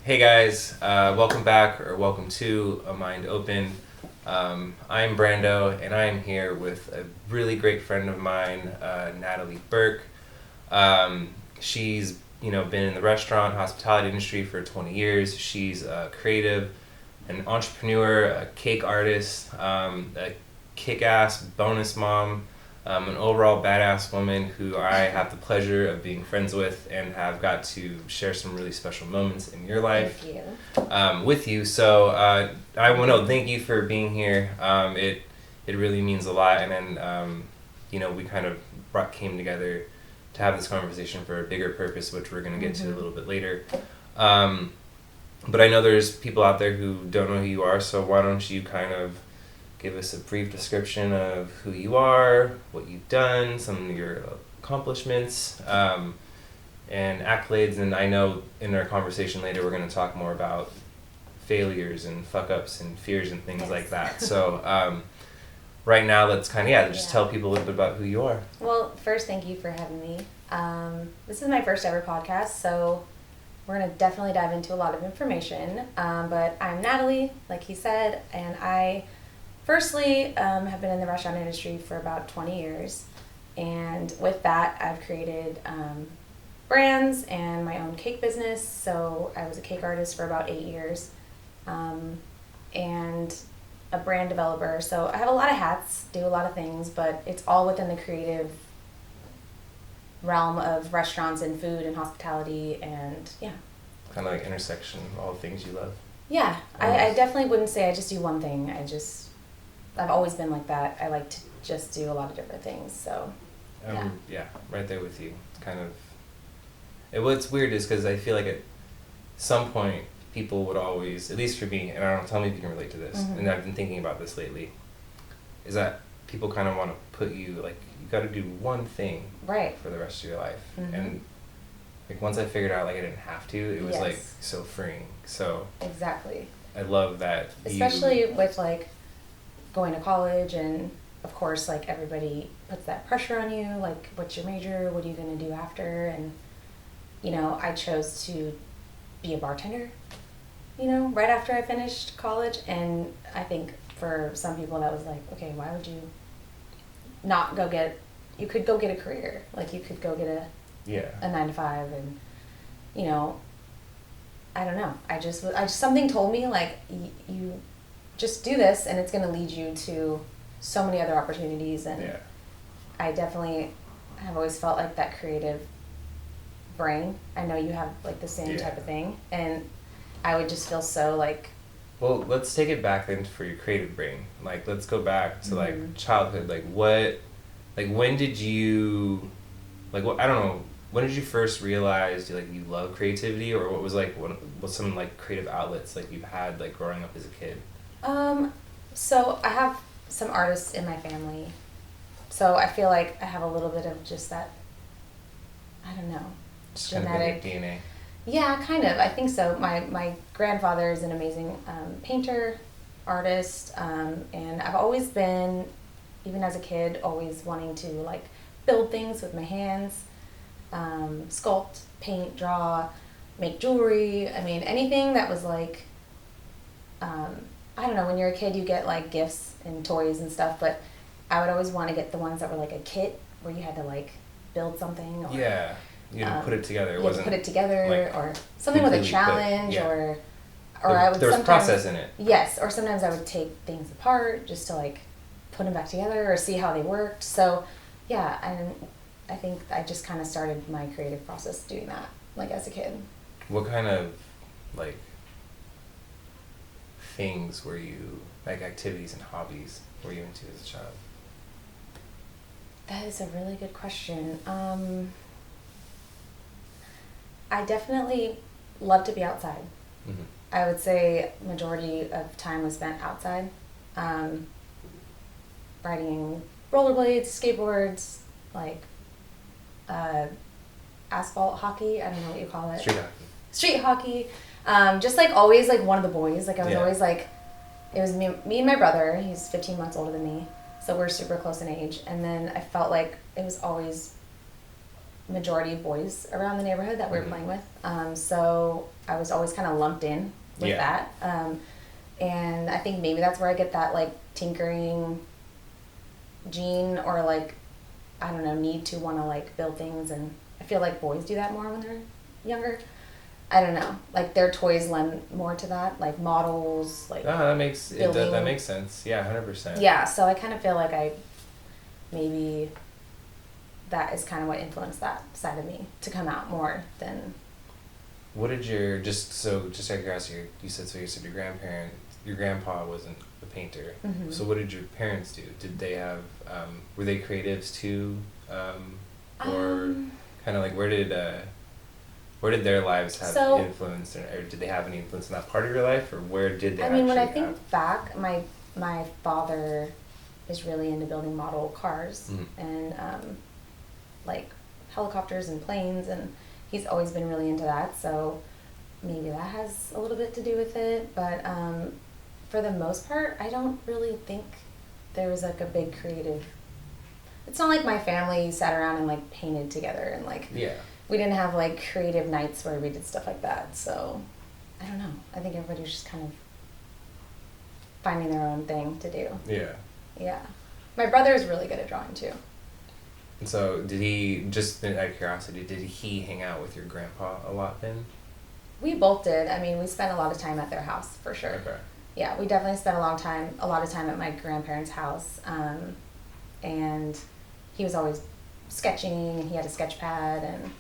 Hey guys, welcome back or welcome to A Mind Open. I'm Brando and I am here with a really great friend of mine, Natalie Burke. She's been in the restaurant hospitality industry for 20 years. She's a creative, an entrepreneur, a cake artist, a kick-ass bonus mom, an overall badass woman who I have the pleasure of being friends with and have got to share some really special moments in your life. Thank you. With you. So I want to thank you for being here. It really means a lot. And then we kind of came together to have this conversation for a bigger purpose, which we're going to get to a little bit later. But I know there's people out there who don't know who you are, so why don't you kind of give us a brief description of who you are, what you've done, some of your accomplishments, and accolades. And I know in our conversation later we're going to talk more about failures and fuck-ups and fears and things like that. So right now let's kind of, just tell people a little bit about who you are. Well, first, thank you for having me. This is my first ever podcast, so we're going to definitely dive into a lot of information. But I'm Natalie, like he said, and I firstly have been in the restaurant industry for about 20 years. And with that, I've created brands and my own cake business. So I was a cake artist for about 8 years and a brand developer. So I have a lot of hats, do a lot of things, but it's all within the creative realm of restaurants and food and hospitality and Kind of like intersection, all the things you love. Yeah, I definitely wouldn't say I just do one thing. I've always been like that. I like to just do a lot of different things, so Right there with you. Kind of. What's weird is because I feel like at some point people would always, at least for me, and I don't know, tell me if you can relate to this, and I've been thinking about this lately, is that people kind of want to put you, like, you got to do one thing right for the rest of your life. And like once I figured out like I didn't have to, it was like so freeing. So exactly. I love that. Especially with like going to college, and of course like everybody puts that pressure on you, like what's your major, what are you going to do after, and I chose to be a bartender right after I finished college. And I think for some people that was like, okay, why would you not you could go get a career, like you could go get a 9-to-5, and I don't know, I just something told me like you just do this and it's going to lead you to so many other opportunities. And I definitely have always felt like that creative brain. I know you have like the same type of thing, and I would just feel so like, well, let's take it back then for your creative brain. Like, let's go back to like childhood. Like when did you, like, what, I don't know, when did you first realize like you love creativity, or what was like what's some like creative outlets like you've had like growing up as a kid? So I have some artists in my family, so I feel like I have a little bit of just that, I don't know, Just genetic kind of in your DNA. Yeah, kind of. I think so. My grandfather is an amazing painter, artist, and I've always been, even as a kid, always wanting to like build things with my hands, sculpt, paint, draw, make jewelry. I mean, anything that was like, I don't know, when you're a kid you get like gifts and toys and stuff, but I would always want to get the ones that were like a kit where you had to like build something. Or, you had to put it together. You had to put it together, like, or something with a challenge, or I would. There was sometimes, process in it. Yes, or sometimes I would take things apart just to like put them back together or see how they worked. So, and I think I just kind of started my creative process doing that, like as a kid. What kind of like things were you, like activities and hobbies, were you into as a child? That is a really good question. I definitely love to be outside. I would say majority of time was spent outside, riding rollerblades, skateboards, like asphalt hockey. I don't know what you call it. Street hockey. Just like always like one of the boys. Like I was always like, it was me and my brother. He's 15 months older than me, so we're super close in age. And then I felt like it was always majority boys around the neighborhood that we were playing with. So I was always kind of lumped in with that. And I think maybe that's where I get that like tinkering gene, or like, I don't know, need to want to like build things. And I feel like boys do that more when they're younger. I don't know, like their toys lend more to that, like models, like that makes sense. Yeah, 100%. Yeah, so I kind of feel like maybe that is kind of what influenced that side of me to come out more than. What did just out of curiosity, you said your grandpa wasn't a painter. Mm-hmm. So what did your parents do? Did they have, were they creatives too? Or kind of like where did their lives have influence, or did they have any influence in that part of your life, or where did they when I think back, my father is really into building model cars and like helicopters and planes, and he's always been really into that, so maybe that has a little bit to do with it. But for the most part, I don't really think there was like a big creative. It's not like my family sat around and like painted together and like we didn't have like creative nights where we did stuff like that. So I don't know. I think everybody was just kind of finding their own thing to do. Yeah. My brother is really good at drawing too. And so did he, just out of curiosity, did he hang out with your grandpa a lot then? We both did. I mean, we spent a lot of time at their house for sure. Okay. Yeah, we definitely spent a lot of time at my grandparents' house. And he was always sketching, and he had a sketch pad, and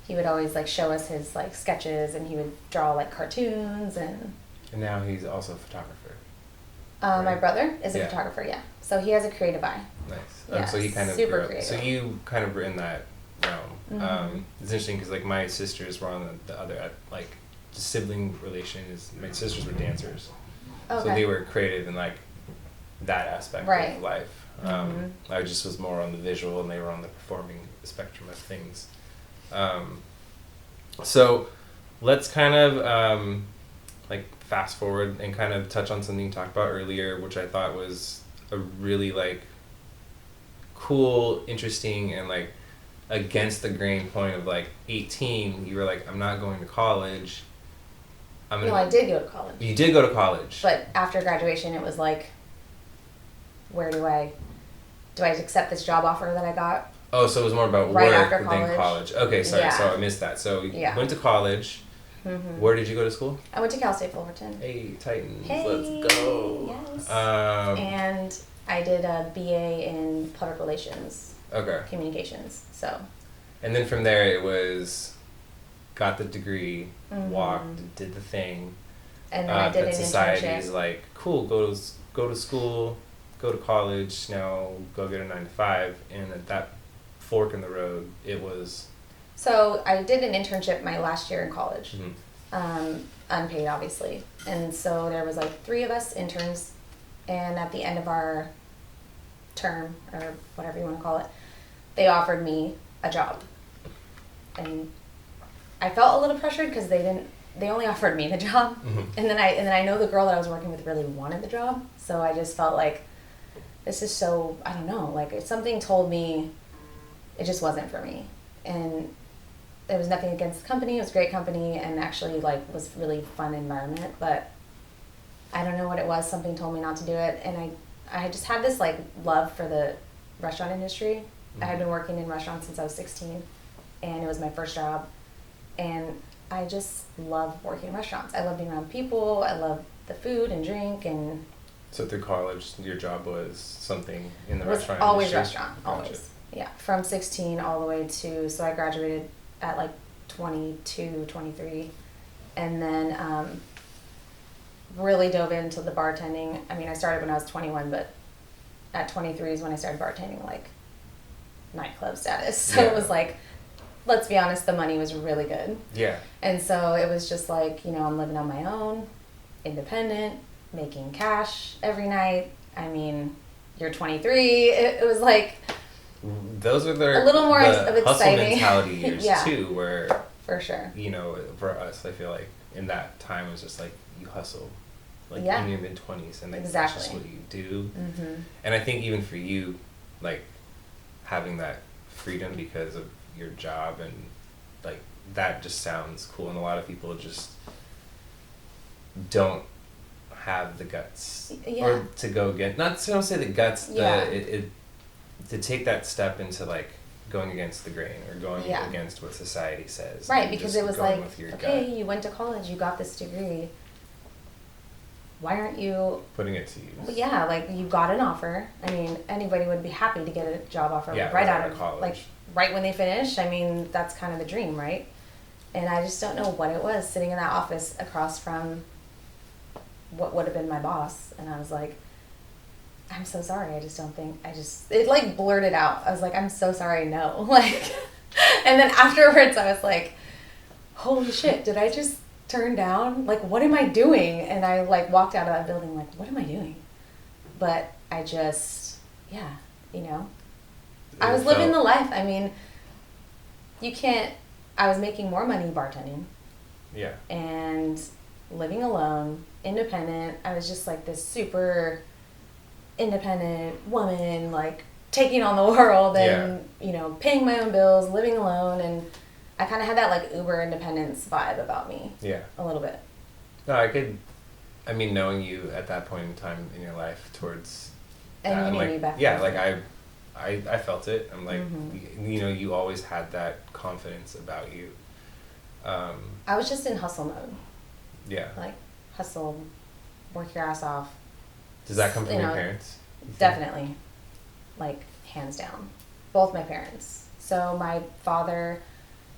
he would always like show us his like sketches, and he would draw like cartoons. And now he's also a photographer. Right? My brother is a photographer, yeah. So he has a creative eye. Nice. Yeah, so he kind of super grew up. creative. So you kind of were in that realm. It's interesting because like my sisters were on the other, like the sibling relation is, my sisters were dancers. Okay. So they were creative in like that aspect of life. I just was more on the visual, and they were on the performing spectrum of things. So let's kind of like fast forward and kind of touch on something you talked about earlier, which I thought was a really like cool, interesting, and like against the grain point of like 18, you were like, I'm not going to college. No, I did go to college. You did go to college. But after graduation, it was like, where do I accept this job offer that I got? Oh, so it was more about work than college. Okay, sorry, so I missed that. So you went to college. Where did you go to school? I went to Cal State Fullerton. Hey, Titans, hey, let's go. Yes. And I did a BA in public relations. Okay. Communications. So. And then from there, it was got the degree, walked, did the thing. And then I did an internship. Society's like, cool, go to school, go to college, now go get a 9-to-5. And at that fork in the road, it was. So I did an internship my last year in college, unpaid obviously. And so there was like 3 of us interns, and at the end of our term, or whatever you want to call it, they offered me a job. And I felt a little pressured because they only offered me the job. And then I know the girl that I was working with really wanted the job. So I just felt like, this is so, I don't know, like something told me it just wasn't for me. And there was nothing against the company. It was a great company, and actually like was really fun environment, but I don't know what it was. Something told me not to do it. And I just had this like love for the restaurant industry. I had been working in restaurants since I was 16, and it was my first job. And I just love working in restaurants. I love being around people. I love the food and drink. And so through college, your job was something in the restaurant always industry? Restaurant, always. Yeah, from 16 all the way to, so I graduated at like 22, 23, and then really dove into the bartending. I mean, I started when I was 21, but at 23 is when I started bartending, like nightclub status. So it was like, let's be honest, the money was really good. Yeah. And so it was just like, I'm living on my own, independent, making cash every night. I mean, you're 23. It was like, those are a little more of exciting hustle mentality years too, where for sure, for us, I feel like in that time it was just like you hustle, like in your mid-20s, and like that's just what you do. And I think even for you, like having that freedom because of your job, and like that just sounds cool, and a lot of people just don't have the guts or to go again. Not to don't say the guts, to take that step into like going against the grain or going against what society says. Right, because it was like, okay, gut. you went to college, you got this degree. Why aren't you putting it to use? Yeah, like you got an offer. I mean, anybody would be happy to get a job offer right out of college. Like right when they finish. I mean, that's kind of the dream, right? And I just don't know what it was sitting in that office across from what would have been my boss, and I was like, I'm so sorry. It like blurted out. I was like, I'm so sorry, no. Like, and then afterwards I was like, holy shit, did I just turn down? Like, what am I doing? And I like walked out of that building like, what am I doing? But I just, I was living the life. I mean, I was making more money bartending. Yeah. And living alone, independent. I was just like this super independent woman, like taking on the world and, paying my own bills, living alone. And I kind of had that like uber independence vibe about me. Yeah. A little bit. No, knowing you at that point in time in your life towards and that, you knew like, me back yeah, then. like I felt it. I'm like, you always had that confidence about you. I was just in hustle mode. Yeah. Like hustle, work your ass off. Does that come from your parents? Definitely. Like hands down. Both my parents. So my father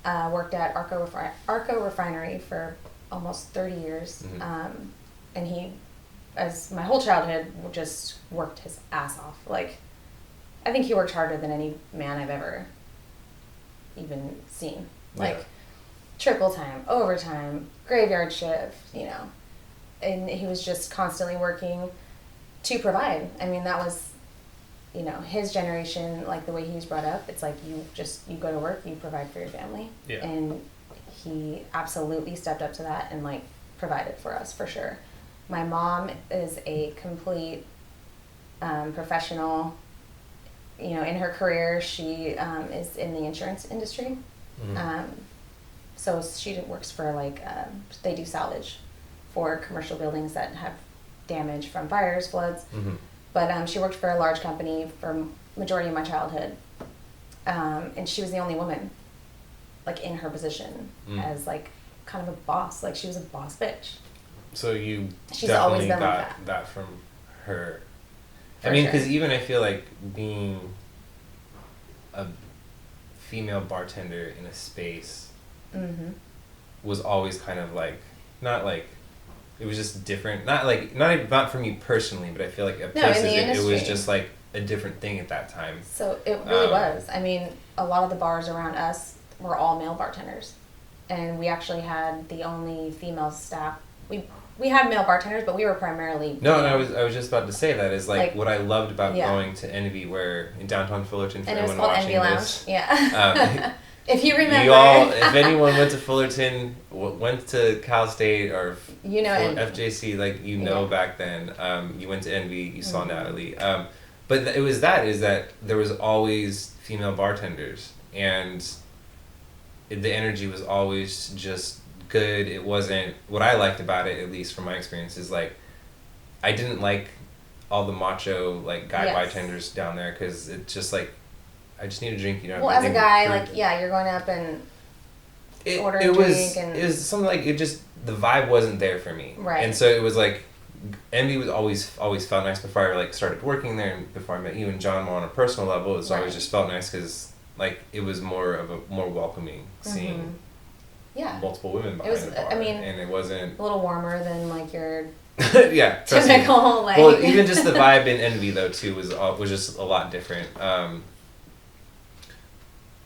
worked at Arco Refinery for almost 30 years. Mm-hmm. And he, as my whole childhood, just worked his ass off. Like, I think he worked harder than any man I've ever even seen. Like, triple time, overtime, graveyard shift, And he was just constantly working to provide. I mean, that was, his generation, like the way he was brought up, it's like you go to work, you provide for your family. Yeah. And he absolutely stepped up to that and like provided for us for sure. My mom is a complete professional. In her career, she is in the insurance industry. Mm-hmm. So she works for like, they do salvage for commercial buildings that have damage from fires, floods. Mm-hmm. But she worked for a large company for majority of my childhood. And she was the only woman like in her position as like kind of a boss. Like she was a boss bitch. So she's always been got like that from her. For I mean, sure. because even I feel like being a female bartender in a space was always kind of like, not like, it was just different. Not for me personally, but I feel like at places it was just like a different thing at that time. So it really was. I mean, a lot of the bars around us were all male bartenders, and we actually had the only female staff. We had male bartenders, but we were primarily no. And I was just about to say that is like what I loved about going to Envy, where in downtown Fullerton, for and it was anyone called watching Envy this, Lounge. Yeah. If you remember, if anyone went to Fullerton, went to Cal State or FJC, like back then, you went to Envy, you saw Natalie. But it was that there was always female bartenders, and the energy was always just good. It wasn't, what I liked about it, at least from my experience, is like I didn't like all the macho like guy bartenders down there, because it's just like, I just need a drink, Well, as a guy, like, you're going up and ordering a drink. It was something like, it just, the vibe wasn't there for me. Right. And so it was like, Envy was always felt nice before I like started working there, and before I met you and John more on a personal level. It was always just felt nice, because like it was more welcoming seeing multiple women behind the bar. And it wasn't a little warmer than like your typical like. Well, even just the vibe in Envy though too was just a lot different.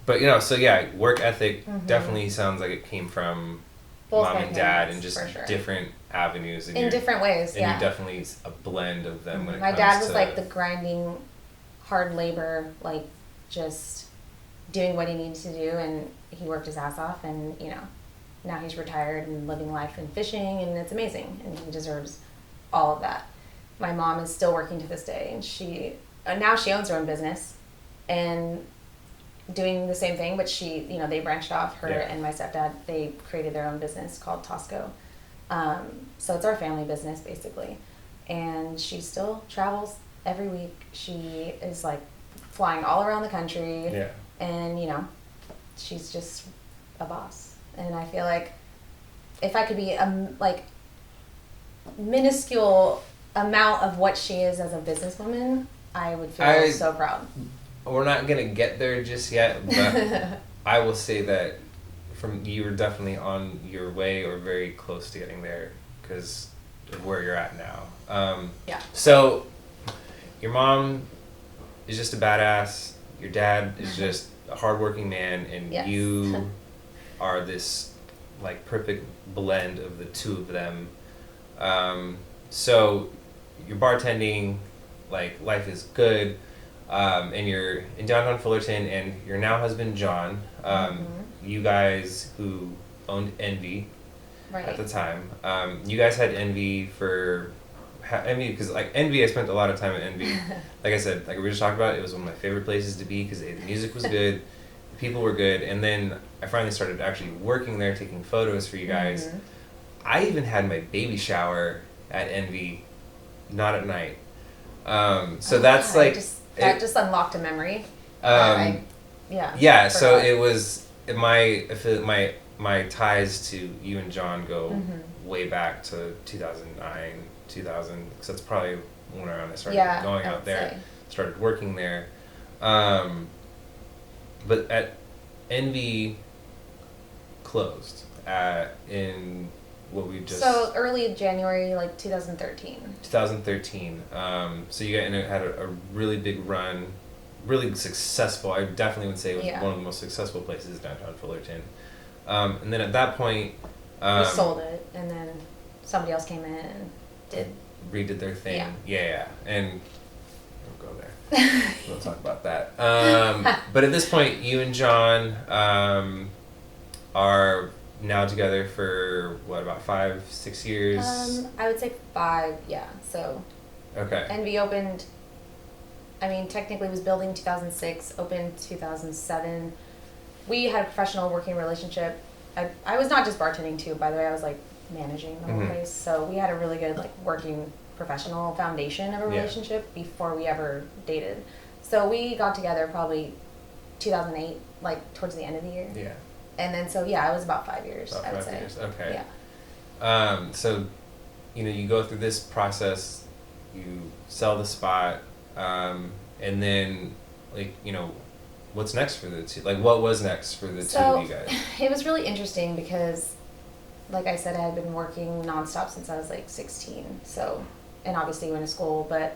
But work ethic definitely sounds like it came from both mom and dad, and just sure. different avenues. In different ways, and you're definitely a blend of them. When it my comes dad was to like the grinding, hard labor, like just doing what he needed to do, and he worked his ass off, and now he's retired and living life and fishing, and it's amazing, and he deserves all of that. My mom is still working to this day, and now she owns her own business, and doing the same thing, but she, they branched off. Her Yeah. and my stepdad, they created their own business called Tosco. So it's our family business basically, and she still travels every week. She is like flying all around the country, Yeah. and she's just a boss. And I feel like if I could be like minuscule amount of what she is as a businesswoman, I would feel so proud. We're not gonna get there just yet, but I will say that you were definitely on your way or very close to getting there because of where you're at now. Yeah. So your mom is just a badass. Your dad is just a hardworking man, and Yes. you are this like perfect blend of the two of them. So you're bartending, like life is good. And you're in downtown Fullerton, and your now husband John, you guys who owned Envy Right. at the time, you guys had Envy because like Envy, I spent a lot of time at Envy. Like I said, like we just talked about, it was one of my favorite places to be because the music was good, the people were good, and then I finally started actually working there, taking photos for you guys. I even had my baby shower at Envy, not at night. So that's like. That just unlocked a memory. Yeah. So it was my ties to you and John go way back to 2009, 2000. Because that's probably when I started going out there, started working there. But at Envy closed in what we just. So early January, like 2013. 2013. So you guys had a really big run, really successful. I definitely would say it was one of the most successful places downtown Fullerton. And then at that point, we sold it, and then somebody else came in and redid their thing. Yeah. And don't go there. We'll talk about that. But at this point, you and John are now together for what, about 5-6 years? I would say 5, yeah. So okay. Envy opened, technically it was building 2006, opened 2007. We had a professional working relationship. I was not just bartending too, by the way, I was like managing the whole place. So we had a really good like working professional foundation of a relationship before we ever dated. So we got together probably 2008, like towards the end of the year. Yeah. And then, so yeah, it was about 5 years, I would say. 5 years, okay. Yeah. So, you go through this process, you sell the spot, and then, like, what's next for the two? Like, what was next for the two of you guys? It was really interesting because, like I said, I had been working nonstop since I was, like, 16. So, and obviously went to school, but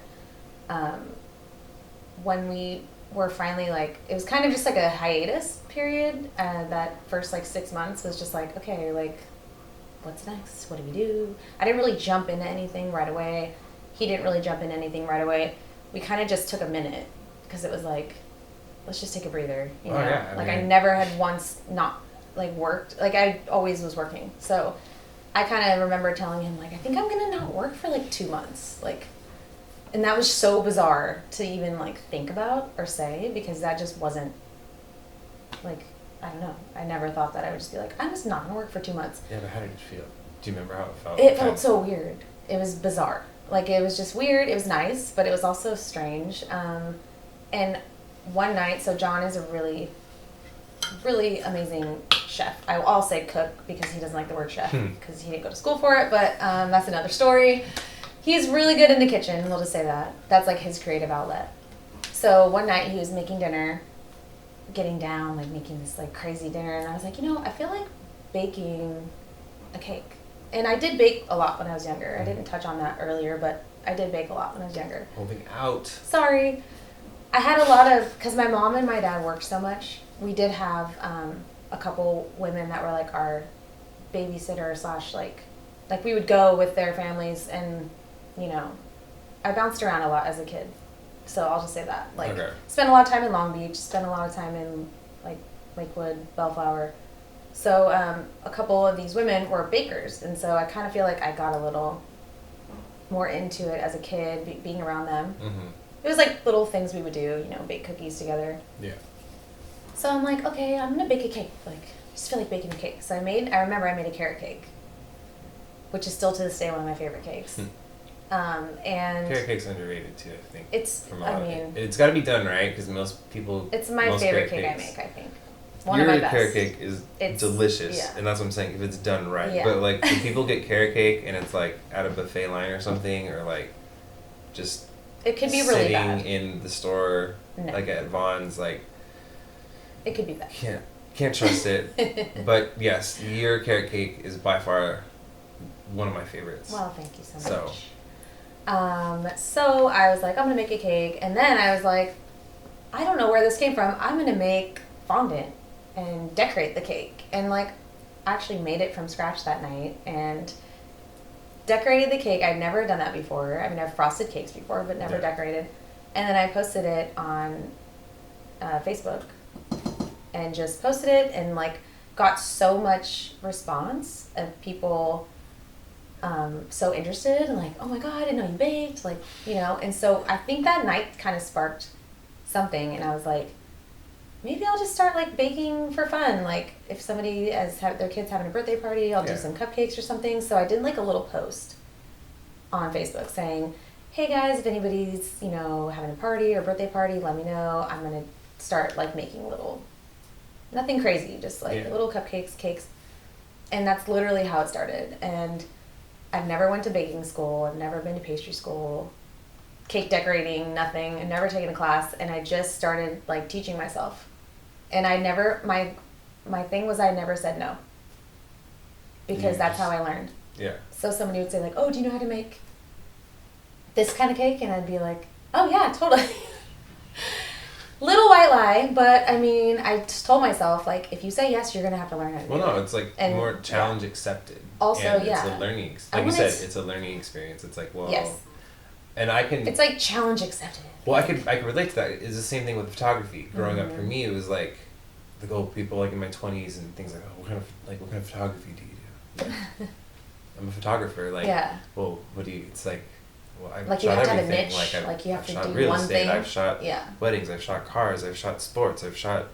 when we were finally like, it was kind of just like a hiatus period. That first like 6 months was just like, okay, like what's next? What do we do? I didn't really jump into anything right away. He didn't really jump into anything right away. We kind of just took a minute because it was like, let's just take a breather. You know? Yeah, I never had once not like worked. Like I always was working. So I kind of remember telling him like, I think I'm going to not work for like 2 months. Like, and that was so bizarre to even like think about or say because that just wasn't like, I don't know. I never thought that I would just be like, I'm just not going to work for 2 months. Yeah, but how did it feel? Do you remember how it felt? It felt so weird. It was bizarre. Like it was just weird. It was nice, but it was also strange. And one night, so John is a really, really amazing chef. I'll say cook because he doesn't like the word chef because he didn't go to school for it, but that's another story. He's really good in the kitchen, we'll just say that. That's like his creative outlet. So one night he was making dinner, getting down, like making this like crazy dinner, and I was like, I feel like baking a cake. And I did bake a lot when I was younger. I didn't touch on that earlier, but I did bake a lot when I was younger. Holding out. Sorry. I had a lot of, because my mom and my dad worked so much, we did have a couple women that were like our babysitter slash like we would go with their families and, I bounced around a lot as a kid. So I'll just say that. Like, spent a lot of time in Long Beach, spent a lot of time in like Lakewood, Bellflower. So a couple of these women were bakers, and so I kind of feel like I got a little more into it as a kid, being around them. Mm-hmm. It was like little things we would do, bake cookies together. Yeah. So I'm like, okay, I'm gonna bake a cake. Like, I just feel like baking a cake. So I remember I made a carrot cake, which is still to this day one of my favorite cakes. And carrot cake's underrated too, I think. It's got to be done right because most people. It's my favorite cake I make, I think. One Your of my best. carrot cake is delicious, and that's what I'm saying. If it's done right, but like if people get carrot cake and it's like at a buffet line or something, or like just it could be really bad. Sitting in the store, like at Vaughn's, like it could be bad. Can't trust it. But yes, your carrot cake is by far one of my favorites. Well, thank you so much. So I was like, I'm gonna make a cake, and then I was like, I don't know where this came from. I'm gonna make fondant and decorate the cake, and like actually made it from scratch that night and decorated the cake. I'd never done that before. I mean, I've frosted cakes before, but never decorated. And then I posted it on Facebook and just posted it, and like got so much response of people so interested and like, oh my god, I didn't know you baked, like, you know. And so I think that night kind of sparked something, and I was like, maybe I'll just start like baking for fun. Like if somebody their kids having a birthday party, I'll do some cupcakes or something. So I did like a little post on Facebook saying, hey guys, if anybody's, you know, having a party or birthday party, let me know. I'm gonna start like making nothing crazy, just like little cupcakes, cakes. And that's literally how it started. And I've never went to baking school. I've never been to pastry school, cake decorating, nothing. I've never taken a class, and I just started like teaching myself. And I never, my thing was I never said no, because that's how I learned. Yeah. So somebody would say like, oh, do you know how to make this kind of cake? And I'd be like, oh yeah, totally. Little white lie, but I mean, I just told myself, like, if you say yes, you're gonna have to learn how to do it. Well, no, it's like more challenge accepted. Also, and it's a learning, like you said, it's a learning experience. It's like, well, and I can. It's like challenge accepted. Well, I could relate to that. It's the same thing with photography. Growing up, for me, it was like, people like in my 20s and things like, oh, what kind of photography do you do? Like, I'm a photographer. Like, well, what do you? It's like. Well, I've like shot you have everything. To have a niche. Like you have I've to do real one estate, thing. I've shot weddings. I've shot cars. I've shot sports. I've shot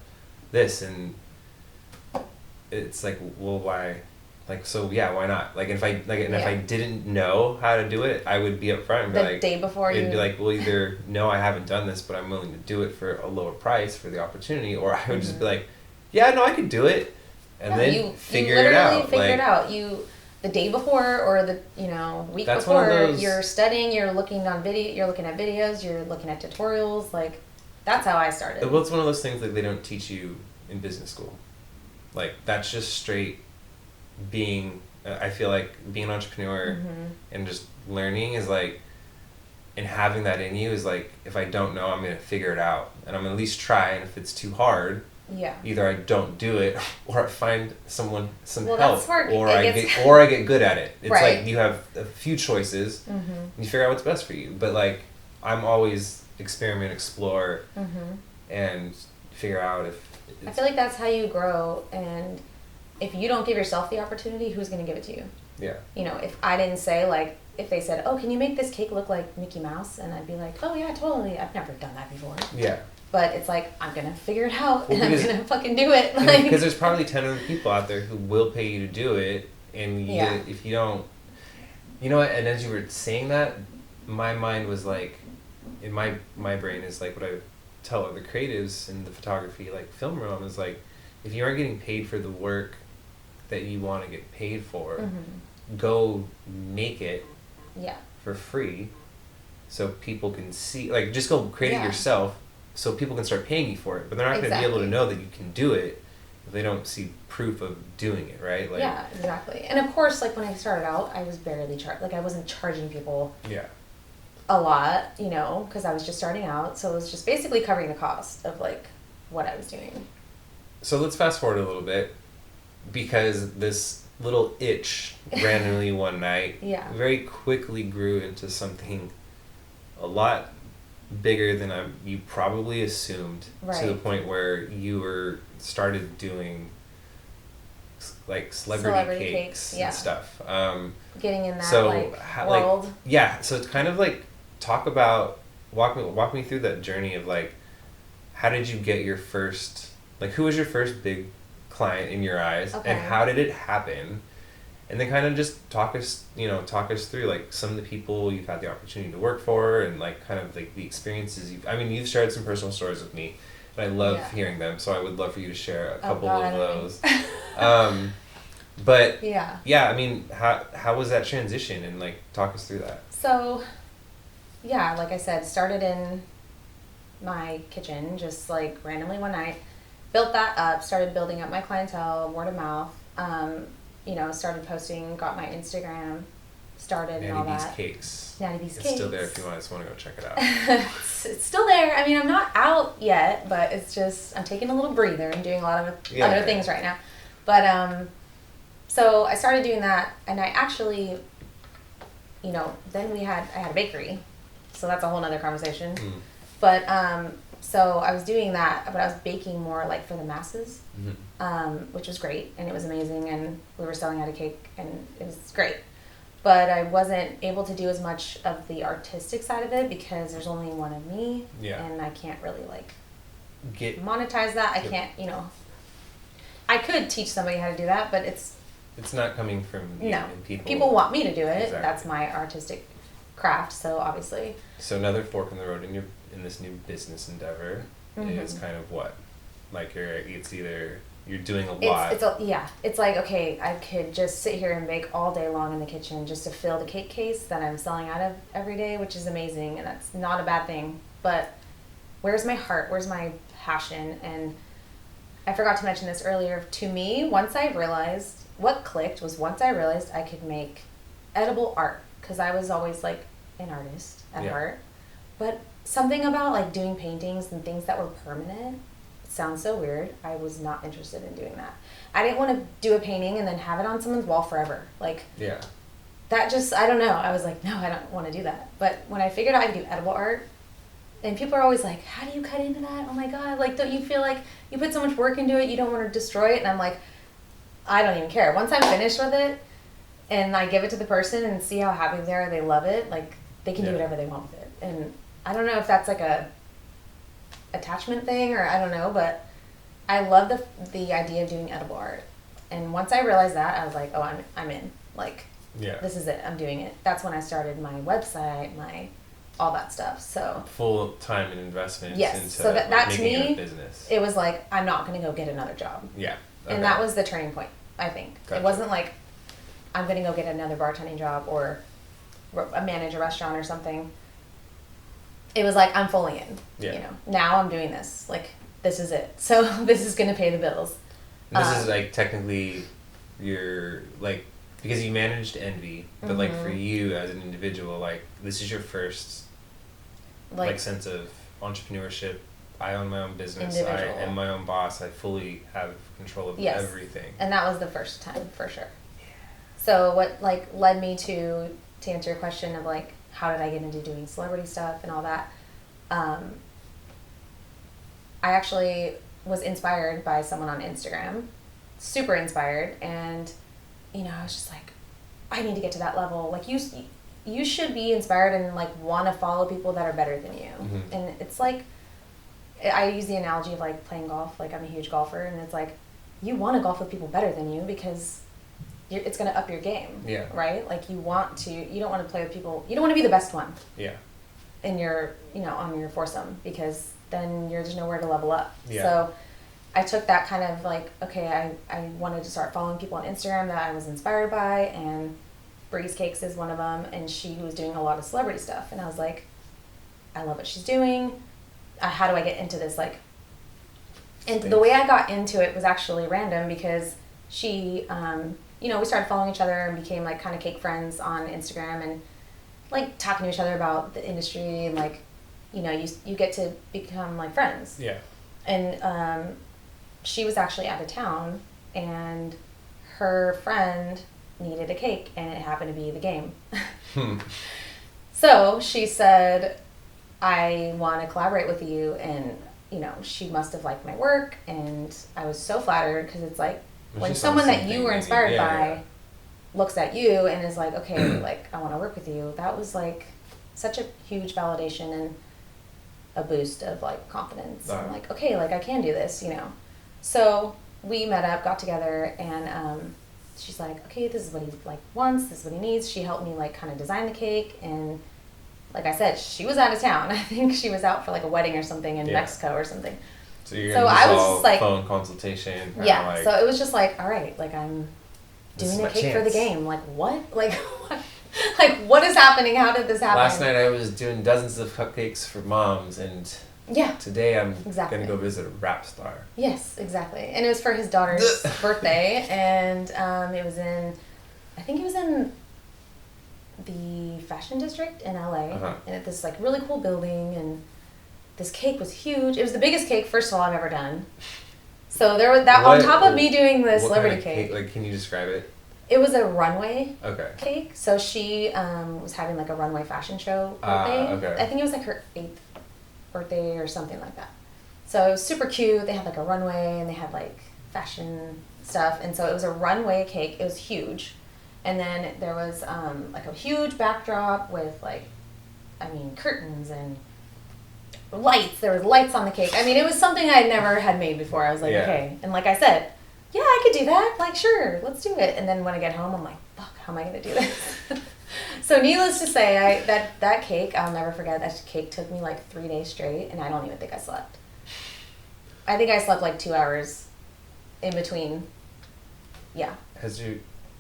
this, and it's like, well, why? Like, so why not? Like, if I if I didn't know how to do it, I would be upfront and be the day before it'd be like, well, either no, I haven't done this, but I'm willing to do it for a lower price for the opportunity, or I would just be like, yeah, no, I could do it, and then figure it out. Figure it out. The day before or the week before, you're studying, you're looking at videos, you're looking at tutorials. Like, that's how I started. Well, it's one of those things that they don't teach you in business school. Like, that's just straight being. I feel like being an entrepreneur and just learning is like, and having that in you is like, if I don't know, I'm gonna figure it out, and I'm gonna at least try. And if it's too hard, either I don't do it, or I find some help, or I get good at it. It's like you have a few choices, and you figure out what's best for you. But like, I'm always experiment, explore, and figure out if. I feel like that's how you grow, and if you don't give yourself the opportunity, who's going to give it to you? Yeah. If I didn't say, like, if they said, oh, can you make this cake look like Mickey Mouse? And I'd be like, oh yeah, totally. I've never done that before. Yeah. But it's like, I'm going to figure it out, and I'm going to fucking do it. Because there's probably 10 other people out there who will pay you to do it, and if you don't... You know what, and as you were saying that, my mind was like, in my brain is like what I tell other creatives in the photography, like film realm, is like, if you aren't getting paid for the work that you want to get paid for, go make it for free so people can see, like, just go create it yourself so people can start paying you for it. But they're not going to be able to know that you can do it if they don't see proof of doing it, right? Like, yeah, exactly. And of course, like, when I started out, I was barely I wasn't charging people a lot, because I was just starting out. So it was just basically covering the cost of, like, what I was doing. So let's fast forward a little bit, because this little itch randomly one night very quickly grew into something a lot bigger than you probably assumed, to the point where you started doing like celebrity cakes and stuff. Getting in that world. So it's kind of like, walk me through that journey of like, how did you get your first Like, who was your first big client in your eyes, Okay. and how did it happen? And then kind of just talk us through like some of the people you've had the opportunity to work for, and like kind of like the experiences you've shared some personal stories with me, and I love hearing them. So I would love for you to share a couple of those. But yeah, I mean, how was that transition, and like talk us through that. So, yeah, like I said, started in my kitchen just like randomly one night, built that up, started building up my clientele, word of mouth. Started posting, got my Instagram started and all that. Natty Cakes. Natty Cakes. It's still there if you want to go check it out. It's still there. I mean, I'm not out yet, but it's just I'm taking a little breather and doing a lot of other things right now. But so I started doing that, and I actually, then I had a bakery, so that's a whole nother conversation. But so I was doing that, but I was baking more like for the masses, which was great, and it was amazing, and we were selling out a cake, and it was great. But I wasn't able to do as much of the artistic side of it because there's only one of me, and I can't really like monetize that. I can't, I could teach somebody how to do that, but it's not coming from you. No, people want me to do it. Exactly. That's my artistic craft, so obviously. So another fork in the road in this new business endeavor is kind of what, like it's either you're doing a lot. It's like, okay, I could just sit here and bake all day long in the kitchen just to fill the cake case that I'm selling out of every day, which is amazing, and that's not a bad thing. But where's my heart? Where's my passion? And I forgot to mention this earlier. To me, what clicked was once I realized I could make edible art, because I was always like an artist at heart, but something about like doing paintings and things that were permanent, it sounds so weird, I was not interested in doing that. I didn't want to do a painting and then have it on someone's wall forever. Like, that just, I don't know. I was like, no, I don't want to do that. But when I figured out I could do edible art, and people are always like, how do you cut into that? Oh my God, like, don't you feel like you put so much work into it, you don't want to destroy it? And I'm like, I don't even care. Once I'm finished with it and I give it to the person and see how happy they are, they love it, like, they can do whatever they want with it. And I don't know if that's like a attachment thing, or I don't know, but I love the idea of doing edible art. And once I realized that, I was like, oh, I'm in. Like, this is it. I'm doing it. That's when I started my website, all that stuff. So full time and investment. Yes. Into so that to me, business. It was like, I'm not going to go get another job. Yeah. Okay. And that was the turning point, I think. Gotcha. It wasn't like I'm going to go get another bartending job or manage a restaurant or something. It was like, I'm fully in. Yeah. Now I'm doing this. Like, this is it. So this is going to pay the bills. And this is like technically your, like, because you managed Envy, but like for you as an individual, like, this is your first like sense of entrepreneurship. I own my own business. Individual. I am my own boss. I fully have control of everything. And that was the first time, for sure. Yeah. So what like led me to answer your question of like, how did I get into doing celebrity stuff and all that? I actually was inspired by someone on Instagram, super inspired, and I was just like, I need to get to that level. Like, you should be inspired and like want to follow people that are better than you. And it's like, I use the analogy of like playing golf. Like, I'm a huge golfer, and it's like, you want to golf with people better than you because it's going to up your game. Yeah. Right? Like, you don't want to play with people, you don't want to be the best one. Yeah. In your, on your foursome, because then there's nowhere to level up. Yeah. So I took that kind of like, okay, I wanted to start following people on Instagram that I was inspired by, and Breeze Cakes is one of them, and she was doing a lot of celebrity stuff, and I was like, I love what she's doing. How do I get into this? Like, and the way I got into it was actually random, because she, we started following each other and became like kind of cake friends on Instagram, and like talking to each other about the industry, and like, you get to become like friends. Yeah. And she was actually out of town, and her friend needed a cake, and it happened to be the game. So she said, I want to collaborate with you, and she must have liked my work, and I was so flattered, because it's like, when someone that you were inspired by looks at you and is like, okay, like, I want to work with you, that was like such a huge validation and a boost of like confidence. I'm like, okay, like, I can do this, So we met up, got together, and she's like, okay, this is what he like wants, this is what he needs. She helped me like kind of design the cake, and like I said, she was out of town. I think she was out for like a wedding or something in Mexico or something. So you're so I was just like phone consultation. Yeah. Like, so it was just like, all right, like I'm doing a cake for the game. Like what? Like what? Like what is happening? How did this happen? Last night I was doing dozens of cupcakes for moms, and today I'm gonna go visit a rap star. Yes, exactly. And it was for his daughter's birthday, and it was in, I think it was in the fashion district in LA, and at this like really cool building, and this cake was huge. It was the biggest cake, first of all, I've ever done. So there was that on top of me doing the celebrity cake. Like, can you describe it? It was a runway cake. So she was having like a runway fashion show birthday. I think it was like her 8th birthday or something like that. So it was super cute. They had like a runway and they had like fashion stuff. And so it was a runway cake. It was huge. And then there was like a huge backdrop with like, I mean, curtains and lights. There was lights on the cake. I mean, it was something I never had made before. I was like, okay. And like I said, yeah, I could do that. Like, sure, let's do it. And then when I get home, I'm like, fuck, how am I going to do this? So needless to say, that cake, I'll never forget. That cake took me like 3 days straight, and I don't even think I slept. I think I slept like 2 hours in between. Yeah.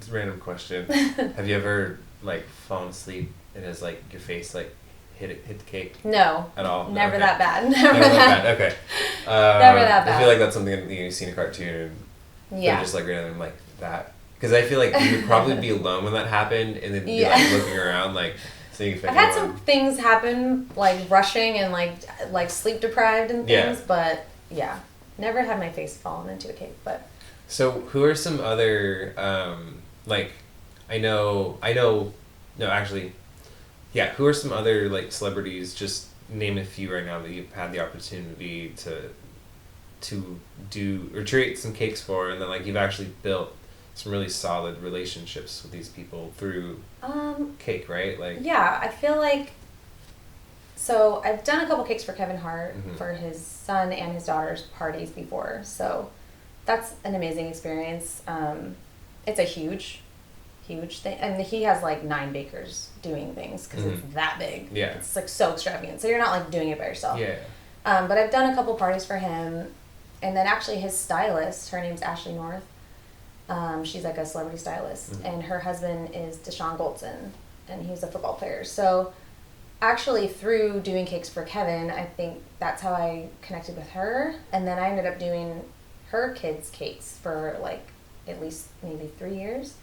Random question. Have you ever like fallen asleep and has like your face like hit the cake? No. At all? Never Okay. that bad. Never that bad. Okay. Never that bad. I feel like that's something that you've seen in a cartoon. Yeah. Just like random like that. Because I feel like you would probably be alone when that happened, and then be like looking around like seeing if I've had some things happen like rushing and like sleep deprived and things, but yeah, never had my face fallen into a cake. But so who are some other like who are some other like celebrities? Just name a few right now that you've had the opportunity to do or create some cakes for, and then like you've actually built some really solid relationships with these people through cake, right? Like yeah, I feel like so I've done a couple cakes for Kevin Hart for his son and his daughter's parties before, so that's an amazing experience. It's a huge thing, and he has like 9 bakers doing things because it's that big. Yeah, it's like so extravagant, so you're not like doing it by yourself. Yeah. But I've done a couple parties for him, and then actually his stylist, her name's Ashley North. She's like a celebrity stylist, and her husband is Deshaun Goldson, and he's a football player. So actually through doing cakes for Kevin, I think that's how I connected with her, and then I ended up doing her kids' cakes for like at least maybe 3 years,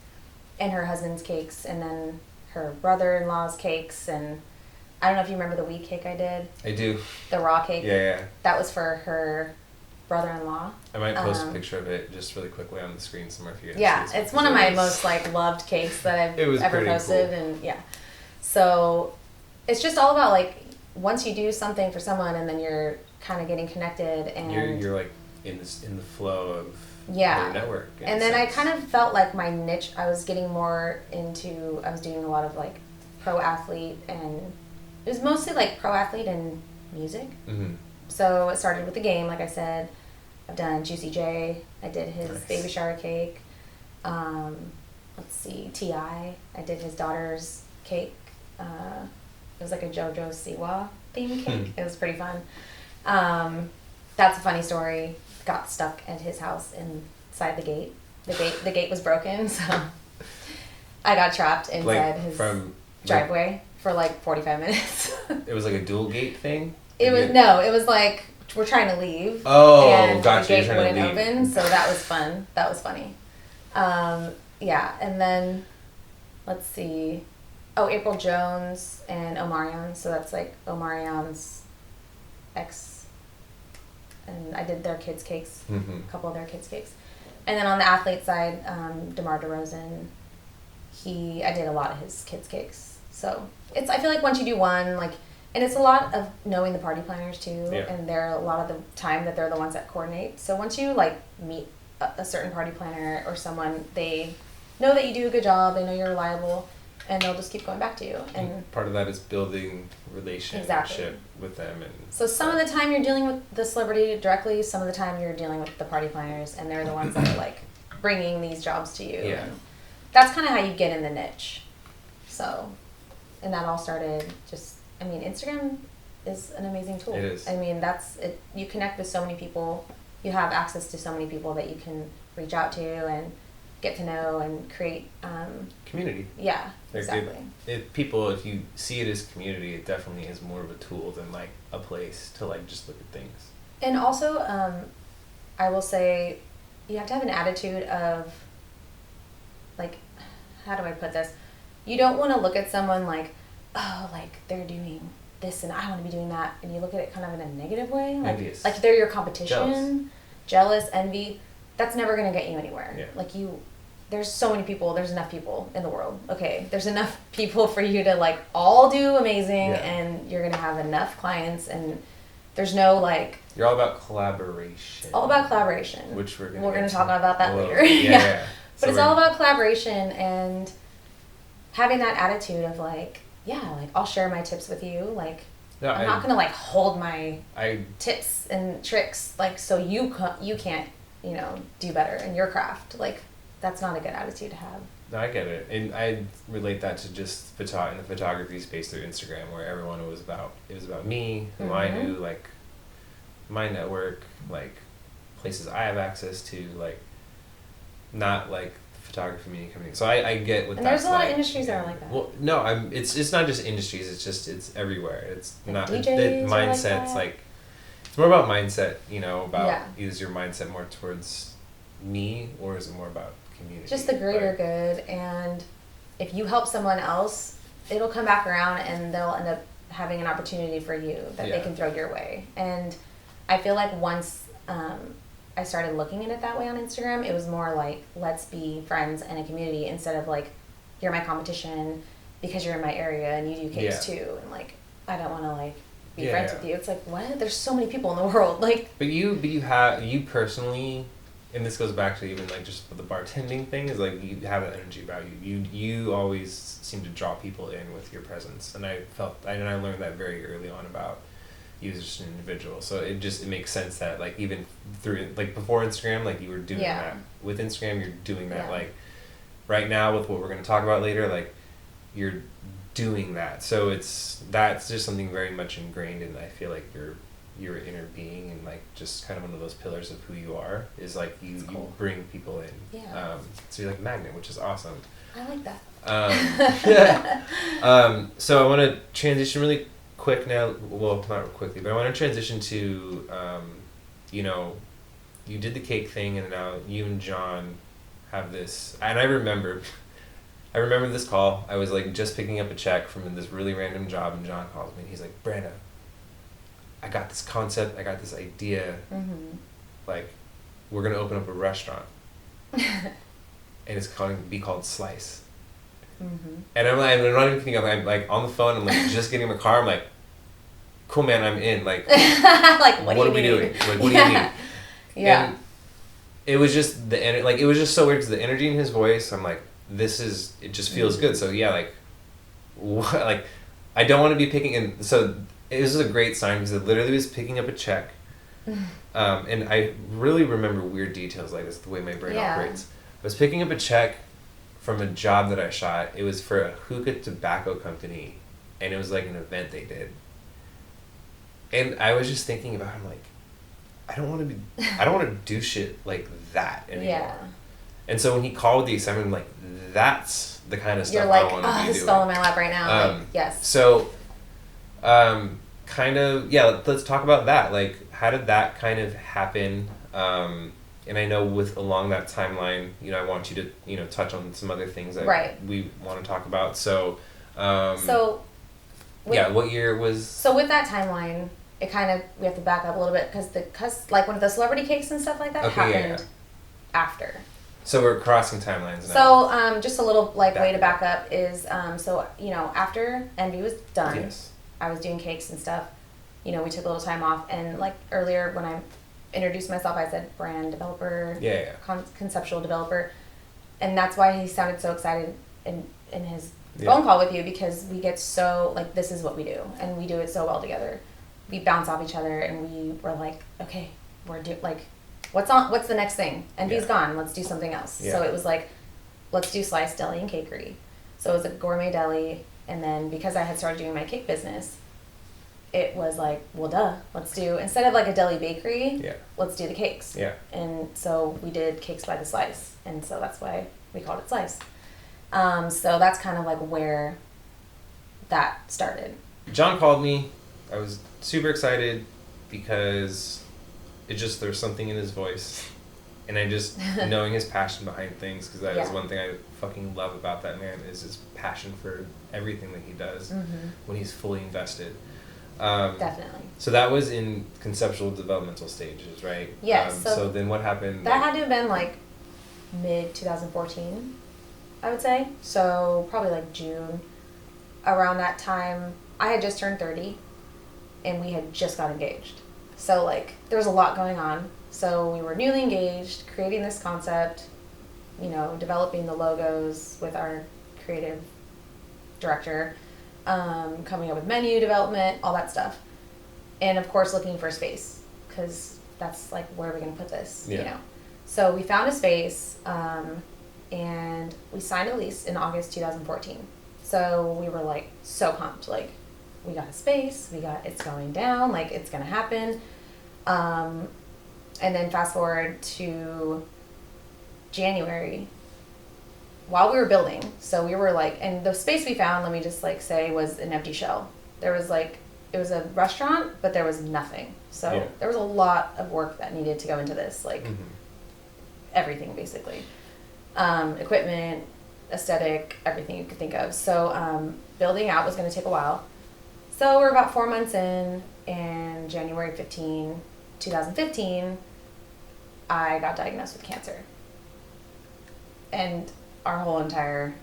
and her husband's cakes, and then her brother-in-law's cakes, and I don't know if you remember the wheat cake I did. I do. The raw cake. Yeah. That was for her brother-in-law. I might post a picture of it just really quickly on the screen somewhere for you guys. Yeah, it's one of my most like loved cakes that I've ever posted, cool. And yeah, so it's just all about like once you do something for someone and then you're kind of getting connected and you're like in the flow of their network. And then I kind of felt like my niche. I was getting more into. I was doing a lot of like pro athlete, and it was mostly like pro athlete and music. So it started with the game, like I said. I've done Juicy J. I did his baby shower cake. Let's see, T.I. I did his daughter's cake. It was like a JoJo Siwa themed cake. It was pretty fun. That's a funny story. Got stuck at his house inside the gate. The gate was broken, so I got trapped inside his driveway for like 45 minutes. It was like a dual gate thing? It was like we're trying to leave. Oh, and gotcha. The gate wouldn't open, so that was fun. That was funny. Yeah, and then let's see. Oh, April Jones and Omarion. So that's like Omarion's ex. And I did their kids' cakes, a couple of their kids' cakes. And then on the athlete side, DeMar DeRozan, I did a lot of his kids' cakes. So I feel like once you do one, like, and it's a lot of knowing the party planners too, and they're a lot of the time that they're the ones that coordinate. So once you like meet a certain party planner or someone, they know that you do a good job, they know you're reliable, and they'll just keep going back to you. And part of that is building relationship with them. And so some of the time you're dealing with the celebrity directly, some of the time you're dealing with the party planners, and they're the ones that are like bringing these jobs to you. Yeah. And that's kind of how you get in the niche. So, and that all started Instagram is an amazing tool. It is. I mean, that's it. You connect with so many people. You have access to so many people that you can reach out to and get to know and create community. Yeah, Like exactly. If you see it as community, it definitely is more of a tool than like a place to like just look at things. And also, I will say, you have to have an attitude of, like, how do I put this? You don't want to look at someone like, oh, like they're doing this and I want to be doing that, and you look at it kind of in a negative way, Envious. like they're your competition, jealous, envy. That's never going to get you anywhere. Yeah. Like there's so many people. There's enough people in the world. Okay, there's enough people for you to like all do amazing, and you're going to have enough clients, and there's no like. You're all about collaboration. All about collaboration. Which we're going to talk about that later. Yeah. But so it's all about collaboration and having that attitude of like, yeah, like I'll share my tips with you. Like, no, I'm not gonna like hold my tips and tricks like so you can't do better in your craft. Like, that's not a good attitude to have. No, I get it, and I relate that to just in the photography space through Instagram, where everyone was about me, who I knew, like my network, like places I have access to, like not like photography media company. So I get what and that's there's a lot like. of industries that are like that. Well, no, it's not just industries. It's everywhere. It's like not DJs the mindset's like it's more about mindset. Is your mindset more towards me, or is it more about community? Just the greater good, and if you help someone else, it'll come back around, and they'll end up having an opportunity for you that they can throw your way. And I feel like once I started looking at it that way on Instagram, it was more like, let's be friends and a community, instead of like, you're my competition because you're in my area and you do cakes too, and like, I don't want to like be friends with you. It's like, what? There's so many people in the world. Like, but you personally, and this goes back to even like just the bartending thing, is like you have that energy about you. You always seem to draw people in with your presence, and I learned that very early on about you as just an individual. So it makes sense that like even through like before Instagram, like you were doing that with Instagram, you're doing that like right now with what we're going to talk about later, like you're doing that. So that's just something very much ingrained in, I feel like your inner being, and like just kind of one of those pillars of who you are is like you bring people in. So you're like a magnet, which is awesome. I like that. So I want to transition really quick now, well, not quickly, but I want to transition to, you did the cake thing, and now you and John have this, and I remember this call. I was like just picking up a check from this really random job, and John calls me, and he's like, Branda, I got this concept, I got this idea, like, we're going to open up a restaurant, and it's going to be called Slice. And I'm not even kidding. I'm like on the phone. I'm like just getting in the car. I'm like, cool, man. I'm in. Like, like what are we doing? Like, what do you need? Yeah. And it was just it was just so weird because the energy in his voice. I'm like, it just feels good. So yeah, like, what? Like, I don't want to be picking. And so it was a great sign because it literally was picking up a check. And I really remember weird details like this, the way my brain operates. I was picking up a check from a job that I shot. It was for a hookah tobacco company, and it was like an event they did. And I was just thinking about it, I'm like, I don't want to do shit like that anymore. Yeah. And so when he called with the assignment, I'm like, that's the kind of stuff I want to be doing. This fell in my lap right now. Yes. So, let's talk about that. Like, how did that kind of happen? And I know along that timeline, I want you to, touch on some other things that we want to talk about. So, what year was... So with that timeline, it kind of, we have to back up a little bit because like one of the celebrity cakes and stuff like that happened after. So we're crossing timelines now. So just a little way to back up is, after Envy was done, I was doing cakes and stuff. We took a little time off, and like earlier when I introduced myself, I said brand developer, conceptual developer, and that's why he sounded so excited in his phone call with you because we get so, like, this is what we do, and we do it so well together. We bounce off each other, and we were like, okay, what's the next thing? And he's gone, let's do something else. So it was like, let's do slice, deli, and cakery. So it was a gourmet deli, and then because I had started doing my cake business, it was like, well, duh, let's do, instead of like a deli bakery, let's do the cakes. Yeah. And so we did cakes by the slice, and so that's why we called it Slice. So that's kind of like where that started. John called me. I was super excited because there's something in his voice. And I just, knowing his passion behind things, because that is one thing I fucking love about that man, is his passion for everything that he does when he's fully invested. Definitely. So that was in conceptual developmental stages, right? Yes. So then what happened? That had to have been like mid 2014, I would say. So probably like June. Around that time, I had just turned 30, and we had just got engaged. So like there was a lot going on. So we were newly engaged, creating this concept, developing the logos with our creative director, coming up with menu development, all that stuff. And of course looking for space, because that's like, where are we going to put this, So we found a space, and we signed a lease in August 2014. So we were like so pumped, like we got a space, it's going down, like it's going to happen. And then fast forward to January, while we were building. So we were like, and the space we found, let me just like say, was an empty shell. There was like, it was a restaurant, but there was nothing. So there was a lot of work that needed to go into this, like everything basically. Equipment, aesthetic, everything you could think of. So building out was going to take a while. So we're about 4 months in, and January 15, 2015, I got diagnosed with cancer. And our whole entire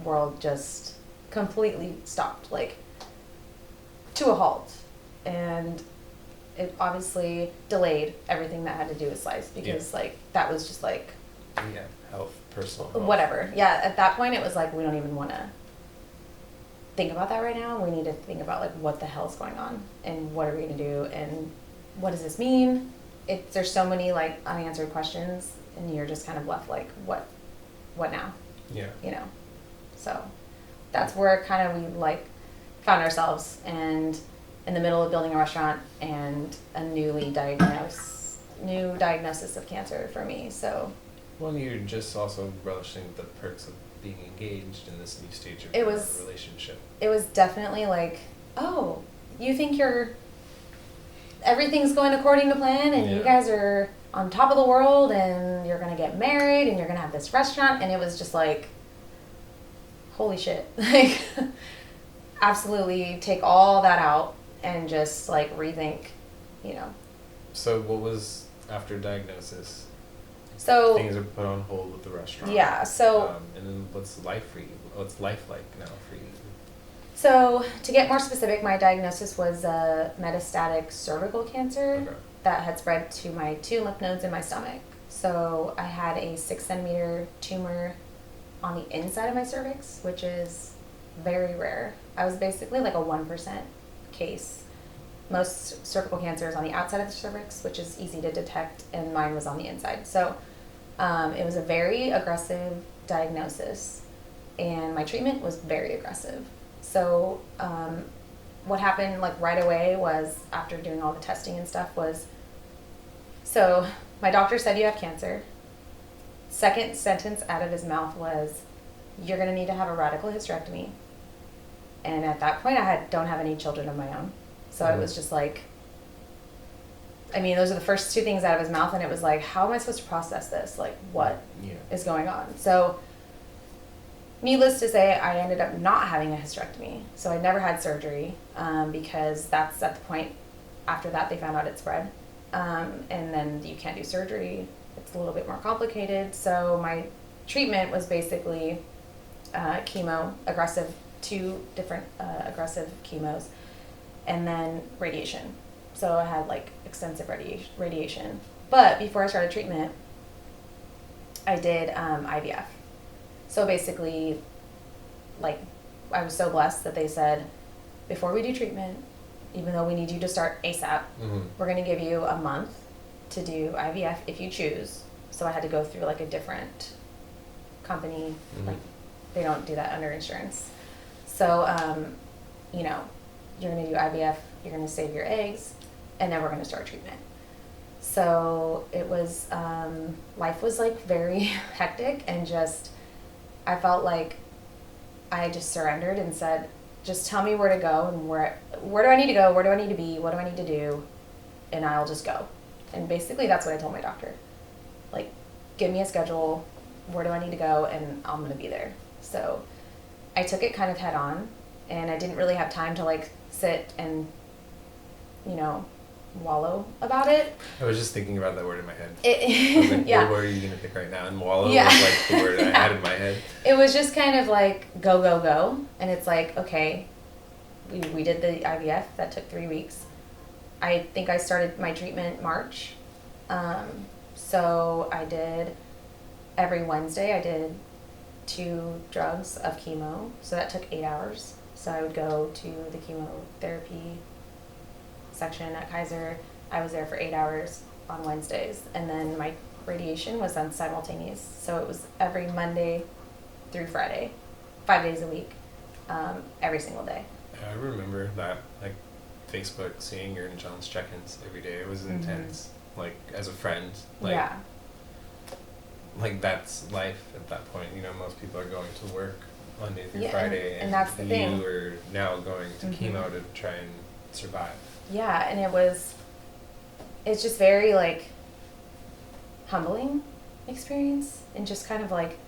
world just completely stopped, like, to a halt. And it obviously delayed everything that had to do with Slice, because, like, that was just, like... Yeah, health, personal health. Whatever. Yeah, at that point, it was like, we don't even want to think about that right now. We need to think about, like, what the hell's going on, and what are we going to do, and what does this mean? There's so many, like, unanswered questions, and you're just kind of left like, what now? Yeah. So that's where kind of we, like, found ourselves, and in the middle of building a restaurant and a new diagnosis of cancer for me. So well, you're just also relishing the perks of being engaged in this new stage of your relationship. It was definitely like, oh, you think everything's going according to plan, and you guys are on top of the world, and you're going to get married, and you're going to have this restaurant. And it was just like, holy shit. Like, absolutely take all that out and just, like, rethink, So what was after diagnosis? So things are put on hold with the restaurant. Yeah, so... and then what's life for you? What's life like now for you? So, to get more specific, my diagnosis was metastatic cervical cancer that had spread to my 2 lymph nodes in my stomach. So, I had a 6-centimeter tumor on the inside of my cervix, which is very rare. I was basically like a 1% case. Most cervical cancer is on the outside of the cervix, which is easy to detect, and mine was on the inside. So, it was a very aggressive diagnosis, and my treatment was very aggressive. So what happened, like, right away was, after doing all the testing and stuff, was, so my doctor said, you have cancer. Second sentence out of his mouth was, you're going to need to have a radical hysterectomy. And at that point, don't have any children of my own. So it was just like, I mean, those are the first 2 things out of his mouth, and it was like, how am I supposed to process this? Like, what is going on? So needless to say, I ended up not having a hysterectomy. So I never had surgery, because that's at the point after that they found out it spread. And then you can't do surgery. It's a little bit more complicated. So my treatment was basically chemo, 2 different aggressive chemos, and then radiation. So I had, like, extensive radiation. But before I started treatment, I did IVF. So basically, like, I was so blessed that they said, before we do treatment, even though we need you to start ASAP, we're going to give you a month to do IVF if you choose. So I had to go through like a different company. Like, they don't do that under insurance. So, you know, you're going to do IVF, you're going to save your eggs, and then we're going to start treatment. So it was, life was like very hectic, and just, I felt like I just surrendered and said, just tell me where to go and where do I need to go, where do I need to be, what do I need to do, and I'll just go. And basically that's what I told my doctor. Like, give me a schedule, where do I need to go, and I'm going to be there. So I took it kind of head on, and I didn't really have time to like sit and, you know, wallow about it. I was just thinking about that word in my head. I was like, yeah. What word are you going to pick right now? And wallow was like the word I had in my head. It was just kind of like go, go, go. And it's like, okay, we did the IVF. That took 3 weeks. I think I started my treatment March. So I did, every Wednesday I did 2 drugs of chemo. So that took 8 hours. So I would go to the chemotherapy section at Kaiser. I was there for 8 hours on Wednesdays, and then my radiation was on simultaneous. So it was every Monday through Friday, 5 days a week, every single day. I remember that, like, Facebook, seeing your and John's check-ins every day. It was intense. Like, as a friend, like, yeah. Like, that's life at that point. You know, most people are going to work Monday through Yeah, Friday, and that's the thing. You are now going to chemo to try and survive. Yeah, and it's just very, like, humbling experience, and just kind of like,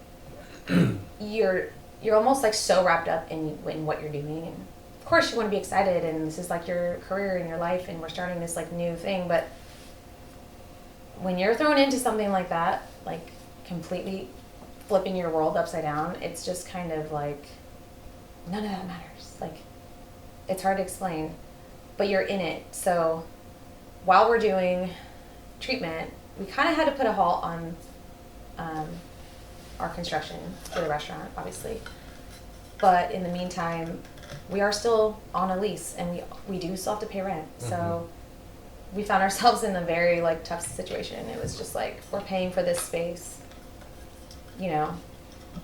you're almost like so wrapped up in what you're doing, and of course you want to be excited, and this is like your career and your life, and we're starting this like new thing, but when you're thrown into something like that, like completely flipping your world upside down, it's just kind of like, none of that matters. Like, it's hard to explain, but you're in it. So while we're doing treatment, we kind of had to put a halt on our construction for the restaurant, obviously. But in the meantime, we are still on a lease, and we do still have to pay rent. So we found ourselves in a very like tough situation. It was just like, we're paying for this space. You know,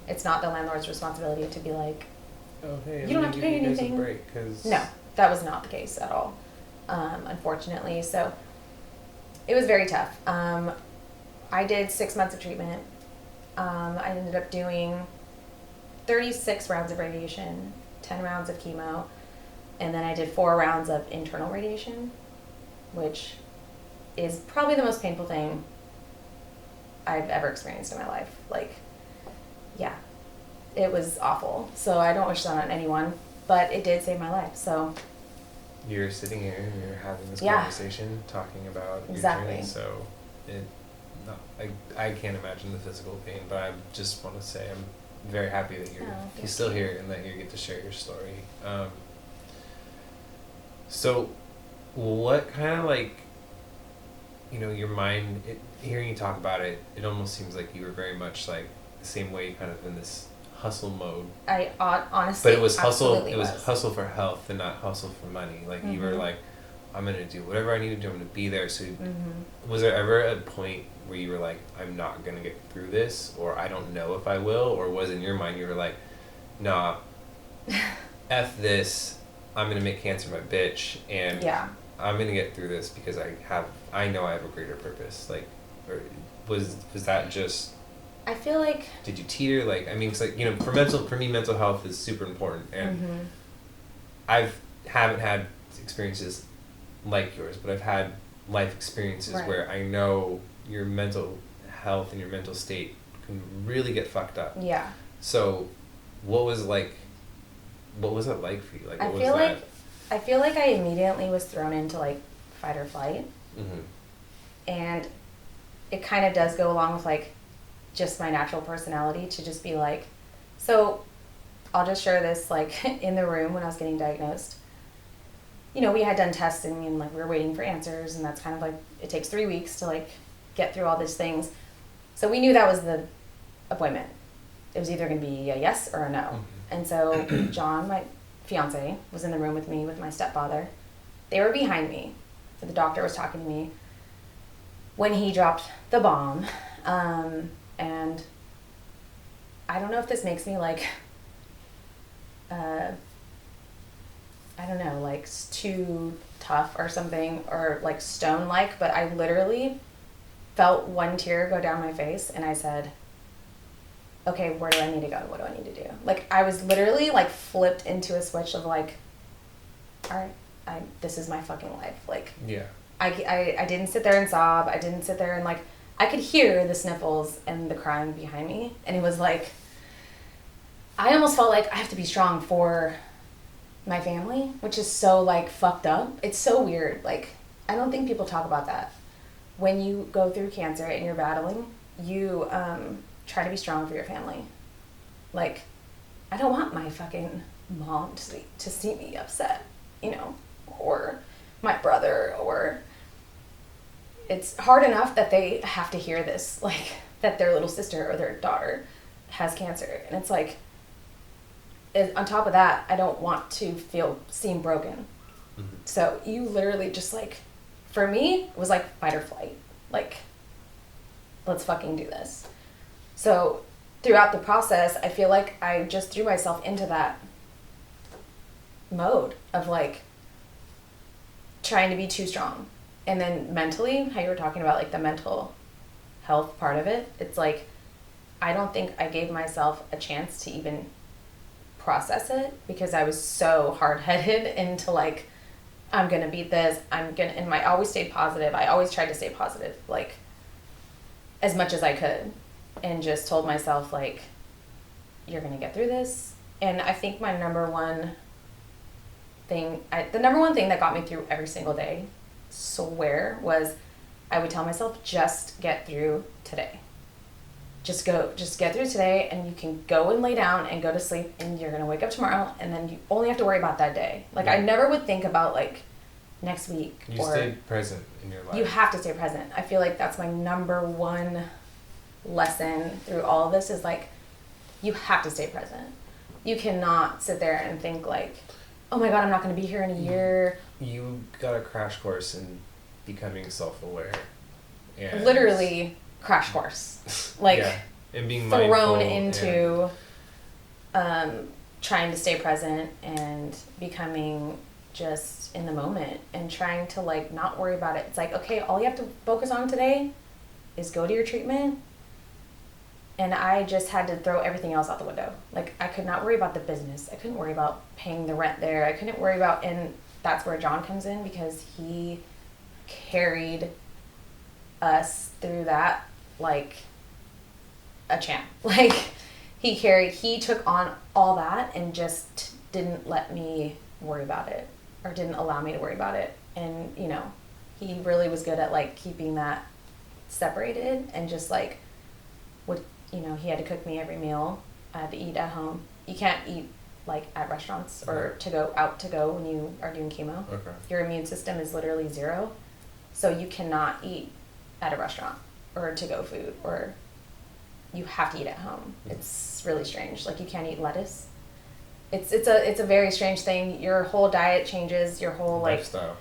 it's not the landlord's responsibility to be like, oh, hey, you don't have to pay anything. Break, 'cause... No, that was not the case at all, unfortunately. So it was very tough. I did 6 months of treatment. I ended up doing 36 rounds of radiation, 10 rounds of chemo, and then I did 4 rounds of internal radiation, which is probably the most painful thing I've ever experienced in my life. Like, yeah, it was awful. So I don't wish that on anyone, but it did save my life. So you're sitting here and you're having this Yeah. conversation, talking about Exactly. your journey. So I can't imagine the physical pain, but I just want to say I'm very happy that you're still here and that you get to share your story. So what kind of, like, you know, your mind, hearing you talk about it, it almost seems like you were very much like the same way, kind of in this hustle mode. I honestly, but it was hustle. It was was hustle for health and not hustle for money. Like you were like, I'm gonna do whatever I need to do. I'm gonna be there. So, was there ever a point where you were like, I'm not gonna get through this, or I don't know if I will, or was in your mind you were like, nah, f this. I'm gonna make cancer my bitch, and Yeah. I'm gonna get through this because I know I have a greater purpose. Like, or was that just? I feel like. Did you teeter? Like, I mean, 'cause like, you know, for me, mental health is super important, and haven't had experiences like yours, but I've had life experiences where I know your mental health and your mental state can really get fucked up. Yeah. So, what was it like for you? Like, what was that? I feel like I immediately was thrown into like fight or flight, and it kind of does go along with like just my natural personality to just be like, so I'll just share this, like in the room when I was getting diagnosed, you know, we had done testing and like we were waiting for answers, and that's kind of like, it takes 3 weeks to like get through all these things. So we knew that was the appointment. It was either going to be a yes or a no. And so John, my fiance, was in the room with me with my stepfather. They were behind me. So the doctor was talking to me when he dropped the bomb. And I don't know if this makes me like, I don't know, like too tough or something, or like stone-like, but I literally felt one tear go down my face and I said, okay, where do I need to go? What do I need to do? Like, I was literally like flipped into a switch of like, all right, this is my fucking life. Like, yeah. I didn't sit there and sob. I didn't sit there and like, I could hear the sniffles and the crying behind me. And it was like, I almost felt like I have to be strong for my family, which is so like fucked up. It's so weird. Like, I don't think people talk about that. When you go through cancer and you're battling, you try to be strong for your family. Like, I don't want my fucking mom to see me upset, you know, or my brother, or it's hard enough that they have to hear this, like, that their little sister or their daughter has cancer. And it's like, on top of that, I don't want to seem broken. Mm-hmm. So you literally just like, for me, it was like fight or flight. Like, let's fucking do this. So throughout the process, I feel like I just threw myself into that mode of like trying to be too strong. And then mentally, how you were talking about like the mental health part of it, it's like, I don't think I gave myself a chance to even process it because I was so hard-headed into like, I'm gonna beat this, and I always stayed positive. I always tried to stay positive, like, as much as I could, and just told myself like, you're gonna get through this. And I think my number one thing that got me through every single day, swear, was I would tell myself, just get through today. Just get through today, and you can go and lay down and go to sleep, and you're gonna wake up tomorrow, and then you only have to worry about that day. Like, I never would think about like next week. You stayed present in your life. You have to stay present. I feel like that's my number one lesson through all of this, is like, you have to stay present. You cannot sit there and think like, oh my God, I'm not gonna be here in a year. You got a crash course in becoming self-aware. And literally crash course. Like, yeah. And being thrown into trying to stay present and becoming just in the moment and trying to like not worry about it. It's like, okay, all you have to focus on today is go to your treatment. And I just had to throw everything else out the window. Like, I could not worry about the business. I couldn't worry about paying the rent there. I couldn't worry about, and that's where John comes in, because he carried us through that like a champ. Like, he took on all that and just didn't let me worry about it, or didn't allow me to worry about it. And, you know, he really was good at like keeping that separated, and just like he had to cook me every meal. I had to eat at home. You can't eat like at restaurants or to go when you are doing chemo. Okay. Your immune system is literally 0. So you cannot eat at a restaurant or to-go food, or you have to eat at home. It's really strange. Like, you can't eat lettuce. It's a very strange thing. Your whole diet changes. Your whole lifestyle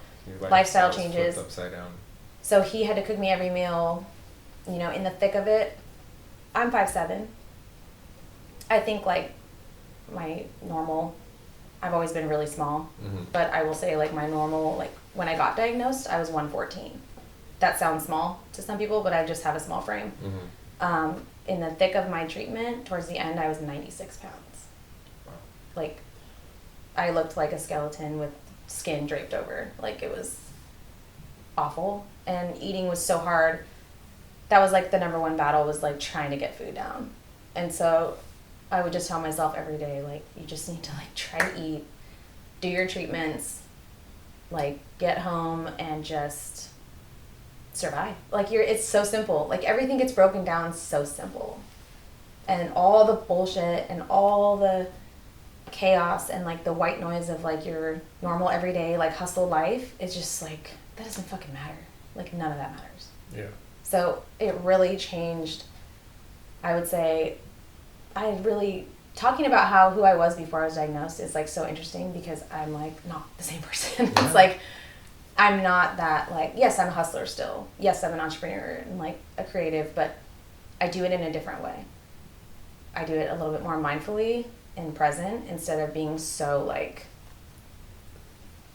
changes. Upside down. So he had to cook me every meal. You know, in the thick of it, I'm 5'7". I think like my normal, I've always been really small, but I will say like my normal, like when I got diagnosed, I was 114. That sounds small to some people, but I just have a small frame. In the thick of my treatment, towards the end, I was 96 pounds. Wow. Like, I looked like a skeleton with skin draped over. Like, it was awful. And eating was so hard. That was like the number one battle, was like trying to get food down. And so I would just tell myself every day, like, you just need to like try to eat, do your treatments, like get home and just survive. Like, it's so simple. Like, everything gets broken down so simple. And all the bullshit and all the chaos and like the white noise of like your normal everyday like hustle life, it's just like, that doesn't fucking matter. Like, none of that matters. Yeah. So it really changed. I would say I really talking about who I was before I was diagnosed is like so interesting because I'm like not the same person. Yeah. It's like I'm not that like, yes, I'm a hustler still. Yes, I'm an entrepreneur and like a creative, but I do it in a different way. I do it a little bit more mindfully and present instead of being so like.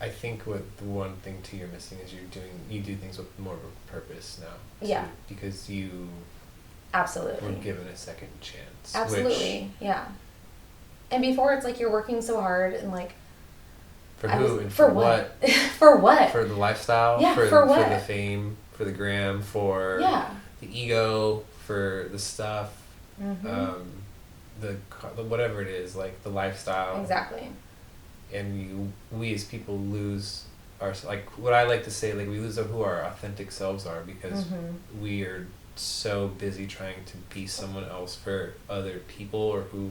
I think what the one thing too you're missing is you do things with more of a purpose now. Yeah. Because you Absolutely. were given a second chance. Absolutely. Yeah. And before it's like you're working so hard and like. For who and for what? For what? For the lifestyle. Yeah. For what? For the fame. For the gram. For the ego. For the stuff. Mm-hmm. The whatever it is, like the lifestyle. Exactly. And we as people lose our, like what I like to say, like we lose who our authentic selves are because we are so busy trying to be someone else for other people or who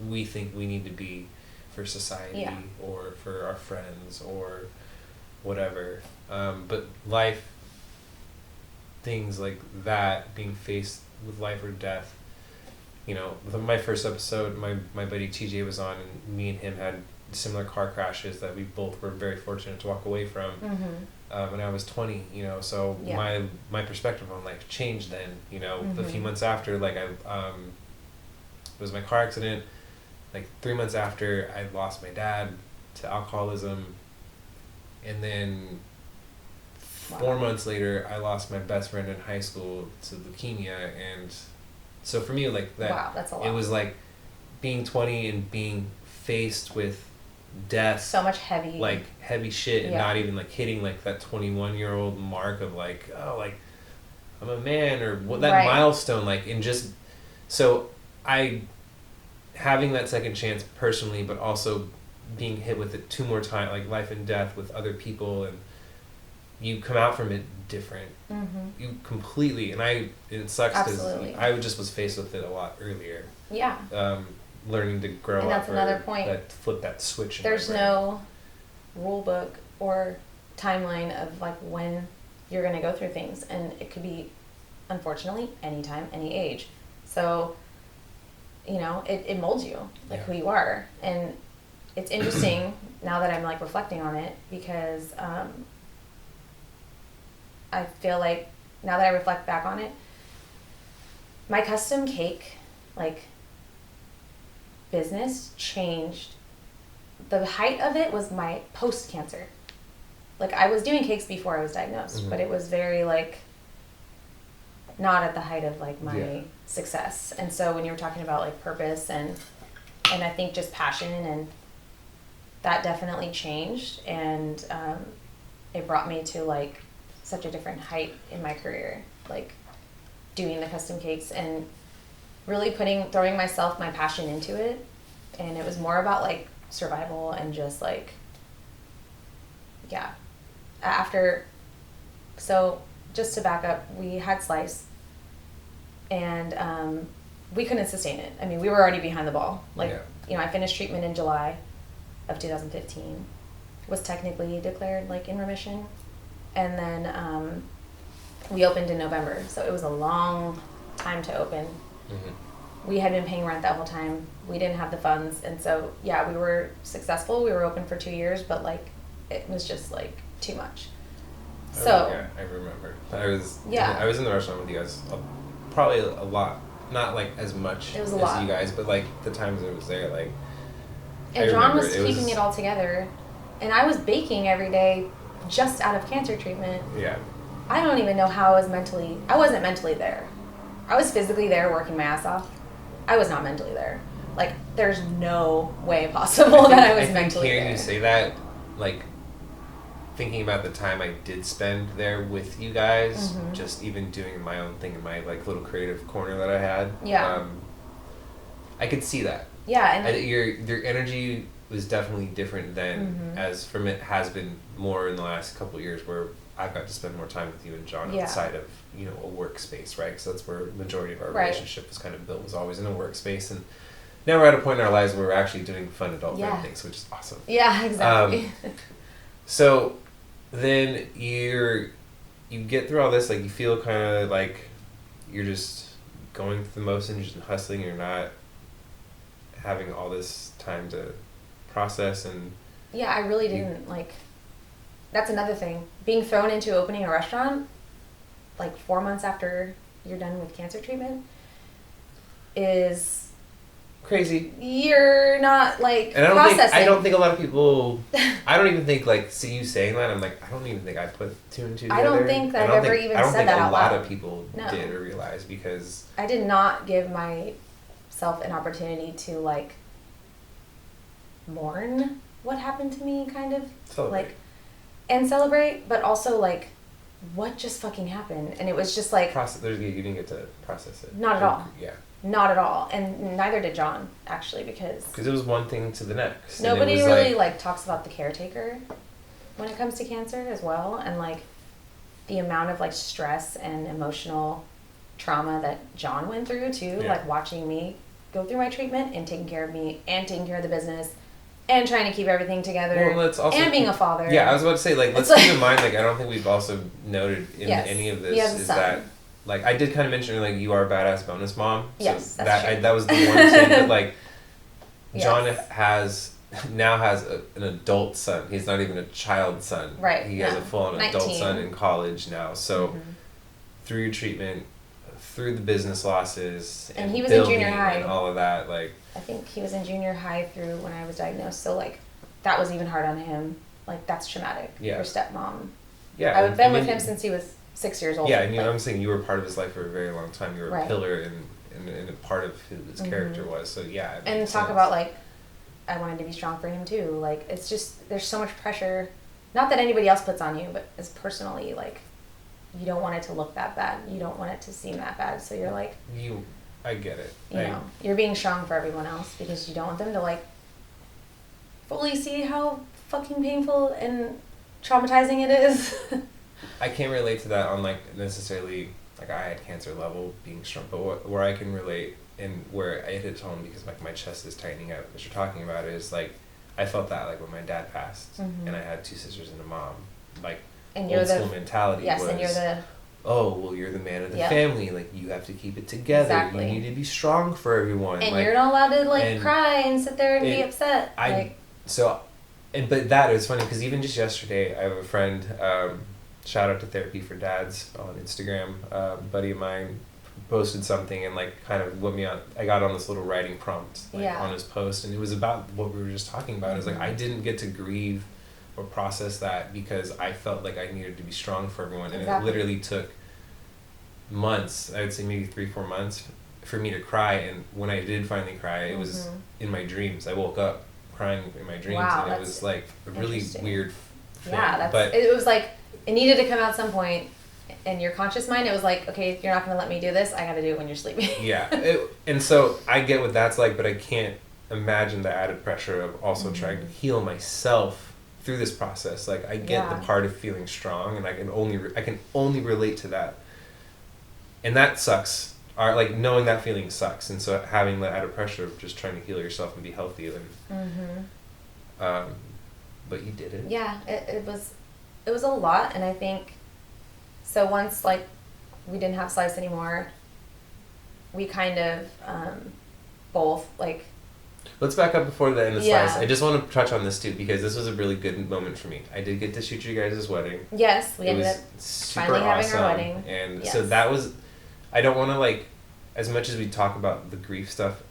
we think we need to be for society or for our friends or whatever. But life, things like that, being faced with life or death, you know, my first episode, my buddy TJ was on, and me and him had similar car crashes that we both were very fortunate to walk away from. When I was 20, you know, so my perspective on life changed then, you know. A few months after, like it was my car accident, like 3 months after I lost my dad to alcoholism, and then 4 months later I lost my best friend in high school to leukemia. And so for me, like that, that's a lot. It was like being 20 and being faced with death, so much heavy shit, and not even like hitting like that 21-year-old mark of like, oh, like I'm a man, or what that milestone, like, and just so I having that second chance personally, but also being hit with it 2 more times, like life and death with other people, and you come out from it different. You completely, and it sucks because I just was faced with it a lot earlier. Learning to grow up. And that's another point. Flip that switch. There's no rule book or timeline of like when you're going to go through things, and it could be, unfortunately, anytime, any age. So, you know, it molds you like who you are, and it's interesting now that I'm like reflecting on it because I feel like now that I reflect back on it, my custom cake like business changed. The height of it was my post-cancer. Like I was doing cakes before I was diagnosed, but it was very like not at the height of like my success. And so when you were talking about like purpose and I think just passion, and that definitely changed, and it brought me to like such a different height in my career, like doing the custom cakes and really throwing my passion into it. And it was more about like survival and just like, so just to back up, we had Slice, and we couldn't sustain it. I mean, we were already behind the ball. Like, you know, I finished treatment in July of 2015, was technically declared like in remission. And then we opened in November, so it was a long time to open. We had been paying rent that whole time. We didn't have the funds, and so we were successful. We were open for 2 years, but like it was just like too much. So I remember. I was in the restaurant with you guys, probably a lot, not like as much as you guys, but like the times it was there, like. And John was keeping it all together, and I was baking every day, just out of cancer treatment. Yeah. I don't even know how I wasn't mentally there. I was physically there working my ass off. I was not mentally there. Like, there's no way possible that I was mentally there. Hearing you say that, like, thinking about the time I did spend there with you guys, just even doing my own thing in my, like, little creative corner that I had. I could see that. And your energy was definitely different then, as from it has been more in the last couple of years, where I've got to spend more time with you and John outside of, you know, a workspace, right? Because that's where the majority of our relationship was kind of built, was always in a workspace. And now we're at a point in our lives where we're actually doing fun adult things, which is awesome. Yeah, exactly. So then you get through all this, like you feel kind of like you're just going through the motions and hustling, you're not having all this time to process and... Yeah, I really didn't, like... That's another thing. Being thrown into opening a restaurant, like 4 months after you're done with cancer treatment, is... Crazy. You're not, like, and processing. I don't think a lot of people... I don't even think, like, see you saying that, I'm like, I don't even think I put two and two together. I don't think that I've ever even said that out loud. I don't think a lot of people did or realized, because... I did not give myself an opportunity to, like, mourn what happened to me, kind of. Celebrate. Like, and celebrate, but also, like, what just fucking happened? And it was just, like... You didn't get to process it. Not at all. Yeah. Not at all. And neither did John, actually, because... Because it was one thing to the next. Nobody really, like, talks about the caretaker when it comes to cancer as well. And, like, the amount of, like, stress and emotional trauma that John went through, too. Yeah. Like, watching me go through my treatment and taking care of me and taking care of the business and trying to keep everything together. Well, let's also and being a father. Yeah, I was about to say, like, let's keep in mind, like, I don't think we've also noted in any of this is that... Like, I did kind of mention, like, you are a badass bonus mom. So yes, that's true. That was the one thing that, like, John now has an adult son. He's not even a child son. Right. He has a full-on adult son in college now. So, through your treatment, through the business losses, and he was in junior high. And all of that, like... I think he was in junior high through when I was diagnosed. So, like, that was even hard on him. Like, that's traumatic for stepmom. Yeah. I've been with him since he was 6 years old. Yeah, and I'm saying you were part of his life for a very long time. You were a pillar and a part of who his character was. So yeah. And talk about, like, I wanted to be strong for him too. Like, it's just, there's so much pressure. Not that anybody else puts on you, but as personally, like, you don't want it to look that bad. You don't want it to seem that bad. So you're like... I get it. You know, you're being strong for everyone else because you don't want them to, like, fully see how fucking painful and traumatizing it is. I can't relate to that on, like, necessarily, like, I had cancer level being strong, but where I can relate and where it hits home because, like, my chest is tightening up, as you're talking about, is, like, I felt that, like, when my dad passed and I had 2 sisters and a mom. Like, and old school mentality was, and you're the... Oh, well, you're the man of the family. Like, you have to keep it together. Exactly. You need to be strong for everyone. And, like, you're not allowed to, like, cry and sit there and be upset. But that is funny because even just yesterday, I have a friend, shout out to Therapy for Dads on Instagram, a buddy of mine posted something and, like, kind of put me on, I got on this little writing prompt, like, on his post, and it was about what we were just talking about. It's like, I didn't get to grieve or process that because I felt like I needed to be strong for everyone. And it literally took months, I would say maybe 3-4 months for me to cry. And when I did finally cry, it was in my dreams. I woke up crying in my dreams, and it was like a really weird thing. Yeah, it was like, it needed to come out some point. In your conscious mind, it was like, okay, you're not going to let me do this, I got to do it when you're sleeping. And so I get what that's like, but I can't imagine the added pressure of also trying to heal myself through this process. Like, I get the part of feeling strong, and I can only relate to that, and that sucks. Like, knowing that feeling sucks, and so having the added pressure of just trying to heal yourself and be healthy. Then, but you did it. Yeah, it was a lot, and I think so. Once, like, we didn't have Slice anymore, we kind of both, like. Let's back up before the end of Slice. I just want to touch on this too, because this was a really good moment for me. I did get to shoot you guys' wedding. Yes, we ended up finally having our wedding. And so that was, I don't want to, like, as much as we talk about the grief stuff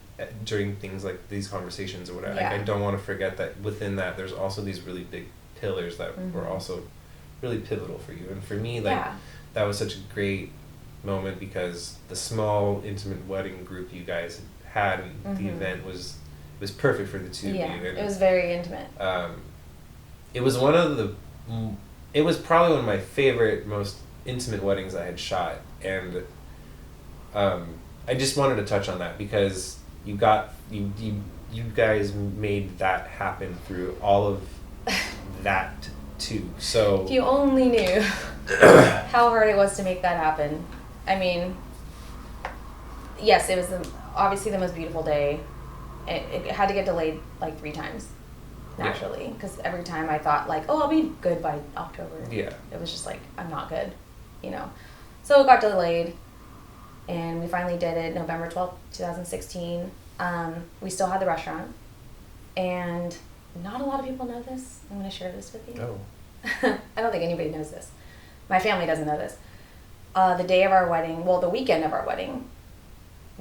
during things like these conversations or whatever, I don't want to forget that within that there's also these really big pillars that were also really pivotal for you. And for me, like, that was such a great moment because the small, intimate wedding group you guys had and the event was perfect for the two of you. And it was very intimate. It was it was probably one of my favorite, most intimate weddings I had shot, and I just wanted to touch on that because you guys made that happen through all of that too. So if you only knew how hard it was to make that happen. I mean, yes, it was obviously the most beautiful day. It had to get delayed like 3 times, naturally, because every time I thought, like, oh, I'll be good by October. Yeah. It was just like, I'm not good, you know. So it got delayed, and we finally did it November 12th, 2016, We still had the restaurant, and not a lot of people know this. I'm going to share this with you. Oh. I don't think anybody knows this. My family doesn't know this. The day of our wedding, well, the weekend of our wedding,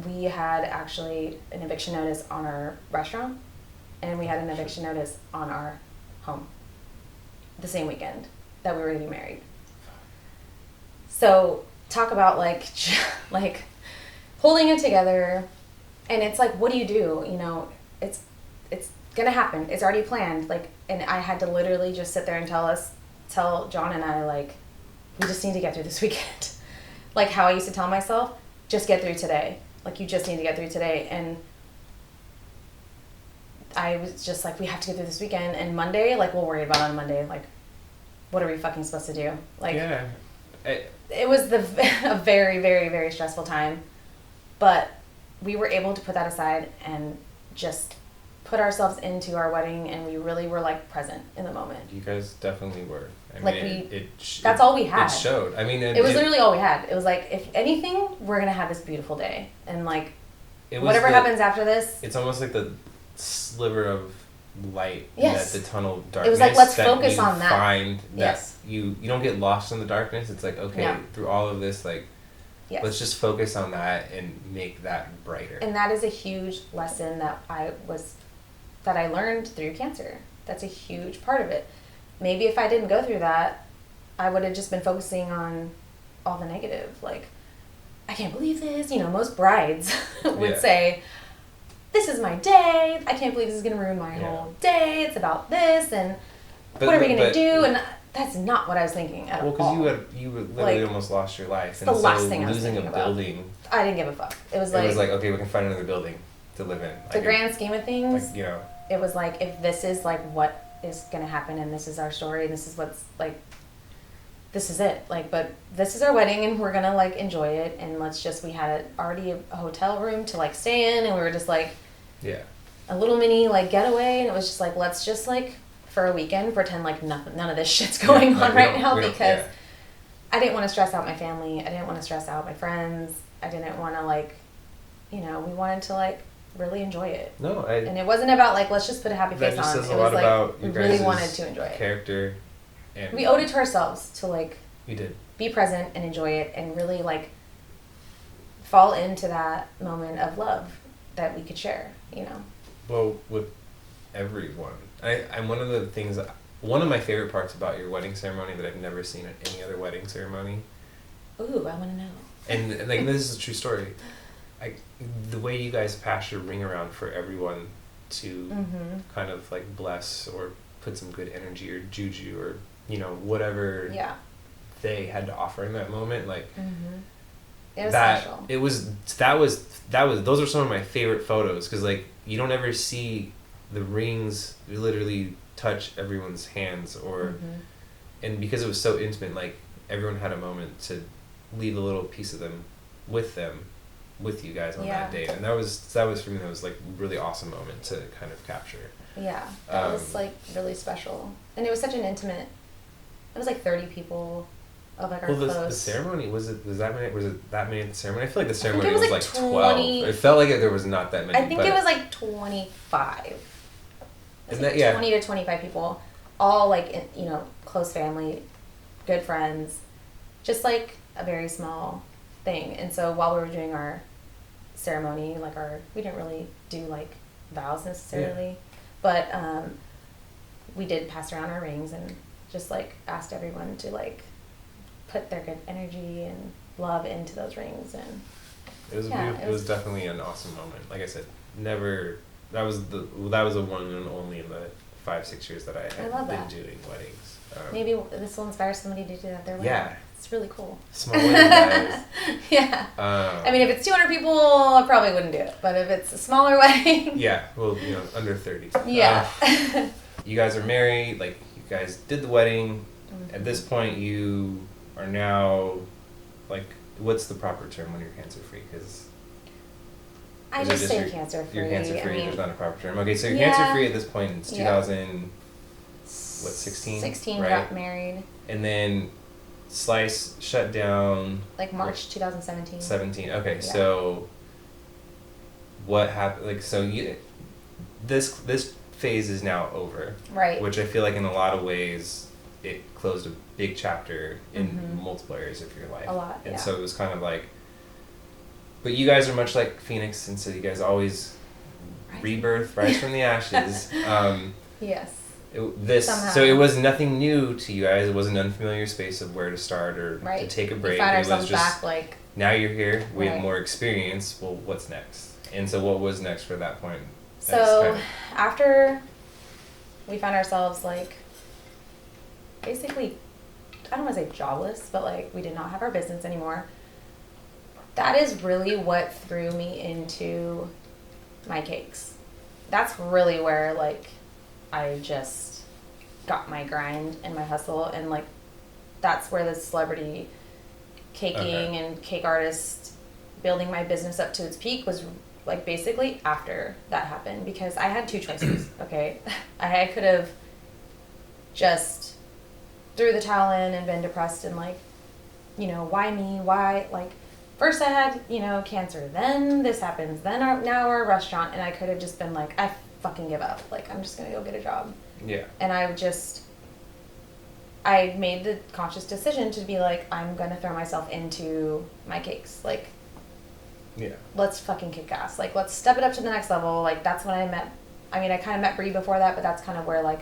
we had actually an eviction notice on our restaurant, and we had an eviction notice on our home the same weekend that we were going to be married. So talk about like holding it together, and it's like, what do? You know, it's gonna happen. It's already planned. Like, and I had to literally just sit there and tell John and I, like, we just need to get through this weekend. Like how I used to tell myself, just get through today. Like, you just need to get through today. And I was just like, we have to get through this weekend, and Monday, like, we'll worry about it on Monday. Like, what are we fucking supposed to do? Like, yeah. It was a very, very, very stressful time, but we were able to put that aside and just put ourselves into our wedding, and we really were like present in the moment. You guys definitely were. I Like, mean, that's all we had. It showed. I mean, it was literally all we had. It was like, if anything, we're gonna have this beautiful day, and like, whatever happens after this. It's almost like the sliver of light, yes, that the tunnel darkness. It was like, let's focus on that. Find that yes. You don't get lost in the darkness. It's like, okay, no. Through all of this, like, yes. Let's just focus on that and make that brighter. And that is a huge lesson that I learned through cancer. That's a huge part of it. Maybe if I didn't go through that, I would have just been focusing on all the negative. Like, I can't believe this. You know, most brides would say, this is my day. I can't believe this is going to ruin my whole day. It's about this, and what are we going to do? And that's not what I was thinking at all. Well, because you would literally almost lost your life. And the last thing I was thinking about. Losing a building. I didn't give a fuck. It was like, okay, we can find another building to live in. The grand scheme of things, like, you know, it was like, if this is like what is going to happen, and this is our story, and this is what's like, this is it. Like, but this is our wedding, and we're going to like enjoy it, and we had already a hotel room to like stay in, and we were just like, a little mini like getaway, and it was just like, let's just like for a weekend pretend like none of this shit's going on right now, because I didn't want to stress out my family. I didn't want to stress out my friends. I didn't want to like, you know, we wanted to like really enjoy it. And it wasn't about like, let's just put a happy face on. That just says it a was lot like, about we really wanted to enjoy it. Character, and we owed it to ourselves to like, we did be present and enjoy it, and really like fall into that moment of love that we could share, you know. Well, with everyone. I'm one of my favorite parts about your wedding ceremony that I've never seen at any other wedding ceremony. Ooh, I want to know. And like, this is a true story. The way you guys pass your ring around for everyone to kind of like bless or put some good energy or juju or, you know, whatever they had to offer in that moment, like it was special. Those are some of my favorite photos, because like, you don't ever see the rings literally touch everyone's hands, or and because it was so intimate, like, everyone had a moment to leave a little piece of them with you guys on that day, and that was for me, that was like a really awesome moment to kind of capture. That was like really special, and it was such an intimate. It was like 30 people of like our close. The ceremony was it that many at the ceremony? I feel like the ceremony was like 12. It felt like there was not that many. I think it was like 25. It was like 20 to 25 people, all like, you know, close family, good friends, just like a very small thing. And so while we were doing our ceremony, like we didn't really do like vows necessarily, but we did pass around our rings and just like asked everyone to like put their good energy and love into those rings, and it was it was definitely an awesome moment. Like I said, that was the one and only in the 5-6 years that I had been doing weddings. Maybe this will inspire somebody to do that their wedding. Yeah, it's really cool. Small wedding, guys. I mean, if it's 200 people, I probably wouldn't do it. But if it's a smaller wedding, well, you know, under 30. You guys are married. Like, you guys did the wedding. At this point, you are now, like, what's the proper term when you're cancer free? Because I just say cancer free. You're cancer free. There's not a proper term. Okay, so you're cancer free at this point. It's 2016. 16, right? Got married. And then Slice shut down. Like March 2017. 17. Okay, so what happened? Like, so this phase is now over. Right. Which I feel like in a lot of ways, it closed a big chapter in multiple areas of your life. A lot, And yeah. so it was kind of like, but you guys are much like Phoenix, and so you guys always rebirth, rise from the ashes. Yes. So it was nothing new to you guys. It was an unfamiliar space of where to start or to take a break. We found it was ourselves just back like. now you're here. We have more experience. Well, what's next? And so what was next for that point? So after we found ourselves like basically, I don't want to say jobless, but like we did not have our business anymore. That is really what threw me into my cakes. That's really where like I just got my grind and my hustle, and like that's where the celebrity caking and cake artist building my business up to its peak was like basically after that happened, because I had two choices. Okay, I could have just threw the towel in and been depressed and like, you know, why me? Why, like, first I had, you know, cancer, then this happens, then now we're a restaurant, and I could have just been like, I fucking give up. Like, I'm just gonna go get a job. Yeah. And I made the conscious decision to be like, I'm gonna throw myself into my cakes. Like, yeah, let's fucking kick ass. Like, let's step it up to the next level. Like, that's when I kind of met Bree before that, but that's kind of where like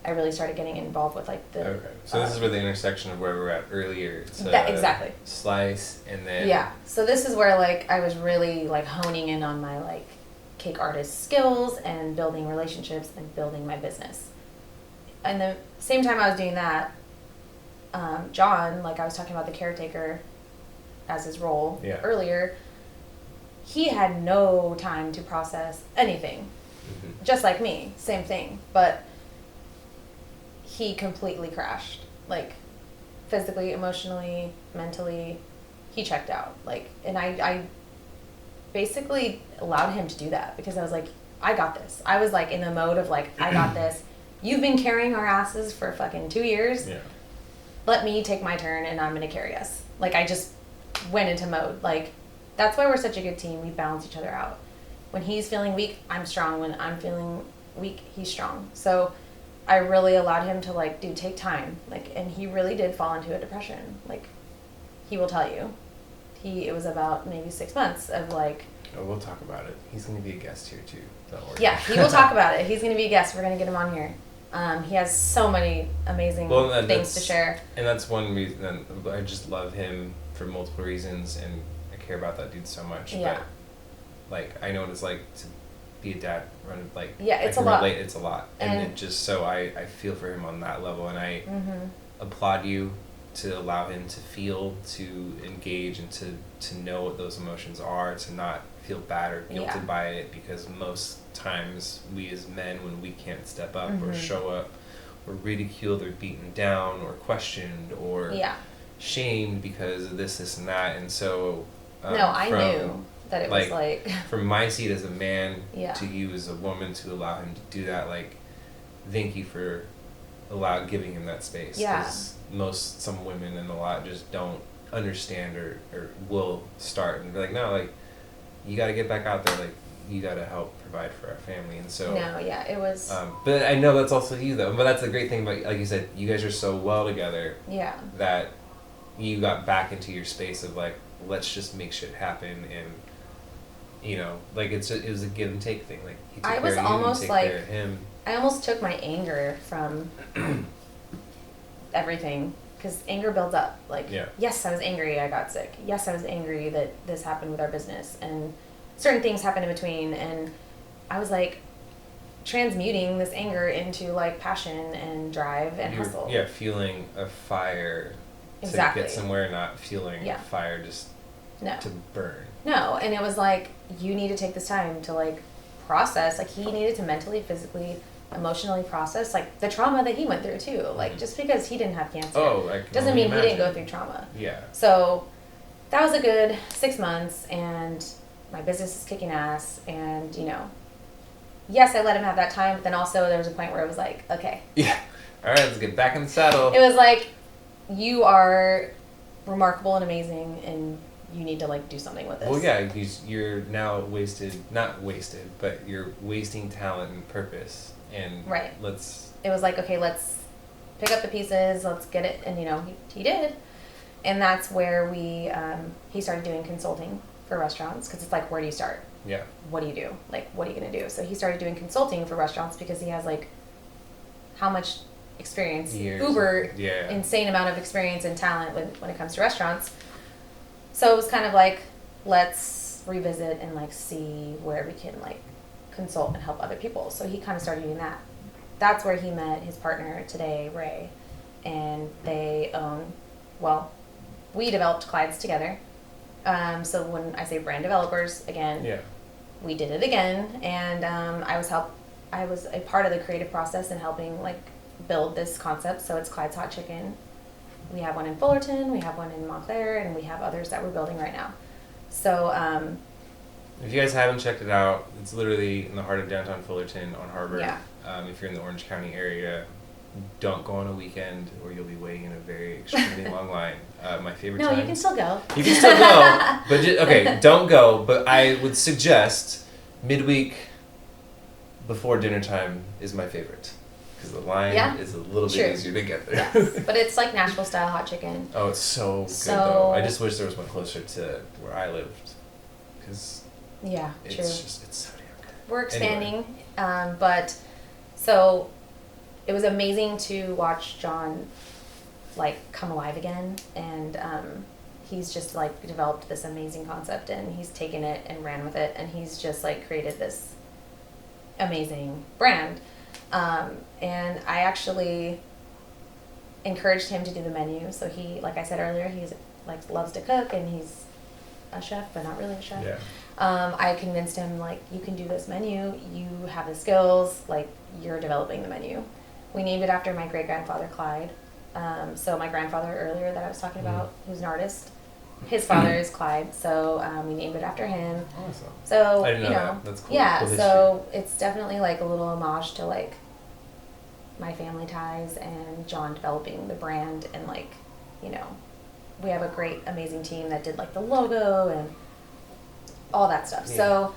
I really started getting involved with like the. Okay. So this is where the intersection of where we were at earlier. Exactly. Slice and then. Yeah. So this is where like I was really like honing in on my like cake artist skills and building relationships and building my business. And the same time I was doing that, John, like I was talking about the caretaker as his role earlier, he had no time to process anything. Just like me, same thing. But he completely crashed. Like, physically, emotionally, mentally, he checked out. Like, and I basically allowed him to do that because I was like, I got this. I was like in the mode of like, I got this. You've been carrying our asses for fucking 2 years. Yeah. Let me take my turn and I'm going to carry us. Like, I just went into mode. Like, that's why we're such a good team. We balance each other out. When he's feeling weak, I'm strong. When I'm feeling weak, he's strong. So I really allowed him to like, dude, take time. Like, and he really did fall into a depression. Like, he will tell you. It was about maybe 6 months of like. Oh, we'll talk about it. He's going to be a guest here too. Don't worry. Yeah, he will talk about it. He's going to be a guest. We're going to get him on here. He has so many amazing things to share. And that's one reason. I just love him for multiple reasons, and I care about that dude so much. Yeah. But, like, I know what it's like to be a dad. Like, yeah, it's I can a lot. relate. It's a lot, and it just so I feel for him on that level, and I applaud you to allow him to feel, to engage, and to know what those emotions are, to not feel bad or guilted by it, because most times we as men, when we can't step up or show up, we're ridiculed or beaten down or questioned or shamed because of this and that. And so I knew that it was like from my seat as a man to you as a woman, to allow him to do that, like, thank you for giving him that space, because some women and a lot just don't understand or will start and be like, no, like, you got to get back out there, like, you got to help provide for our family. And so it was but I know that's also you though, but that's the great thing about, like you said, you guys are so well together that you got back into your space of like, let's just make shit happen. And you know, like, it was a give and take thing. Like, he took care of you, you take care of him. I almost took my anger from everything, because anger builds up. Like, yes, I was angry I got sick. Yes, I was angry that this happened with our business, and certain things happened in between, and I was like transmuting this anger into like passion and drive and hustle. Yeah, feeling a fire to get somewhere, not feeling a fire just to burn. No, and it was like, you need to take this time to like process. Like, he needed to mentally, physically, emotionally process like the trauma that he went through too. Like, just because he didn't have cancer doesn't mean he didn't go through trauma. Yeah. So that was a good 6 months, and my business is kicking ass, and you know, yes, I let him have that time, but then also there was a point where it was like, okay. Yeah. All right, let's get back in the saddle. It was like, you are remarkable and amazing, and you need to like do something with this. Well, yeah, you're now not wasted, but you're wasting talent and purpose. And right. Let's. It was like, okay, let's pick up the pieces, let's get it, and he did, and that's where he started doing consulting for restaurants, because it's like, where do you start? Yeah. What do you do? Like, what are you gonna do? So he started doing consulting for restaurants because he has like, how much experience? Years. Uber, insane amount of experience and talent when it comes to restaurants. So it was kind of like, let's revisit and like see where we can like consult and help other people. So he kind of started doing that. That's where he met his partner today, Ray, and they we developed Clyde's together. So when I say brand developers, again, we did it again, and I was a part of the creative process in helping like build this concept. So it's Clyde's Hot Chicken. We have one in Fullerton, we have one in Montclair, and we have others that we're building right now. So if you guys haven't checked it out, it's literally in the heart of downtown Fullerton on Harbor. Yeah. If you're in the Orange County area, don't go on a weekend or you'll be waiting in a very extremely long line. My favorite time. No, you can still go. You can still go, but don't go. But I would suggest midweek before dinner time is my favorite. Because the line is a little bit easier to get there. Yes. But it's like Nashville style hot chicken. Oh, it's so good though. I just wish there was one closer to where I lived. Because true. It's so damn good. We're expanding, but so it was amazing to watch John like come alive again, and he's just like developed this amazing concept, and he's taken it and ran with it, and he's just like created this amazing brand. And I actually encouraged him to do the menu. So he, like I said earlier, he's like loves to cook, and he's a chef, but not really a chef. Yeah. I convinced him, like, you can do this menu. You have the skills. Like, you're developing the menu. We named it after my great-grandfather, Clyde. So my grandfather earlier that I was talking about, who's an artist, his father is Clyde. So we named it after him. Awesome. So, I didn't know that. That's cool. Yeah, cool so it's definitely like a little homage to, like, my family ties and John developing the brand, and like, we have a great, amazing team that did like the logo and all that stuff. Yeah. So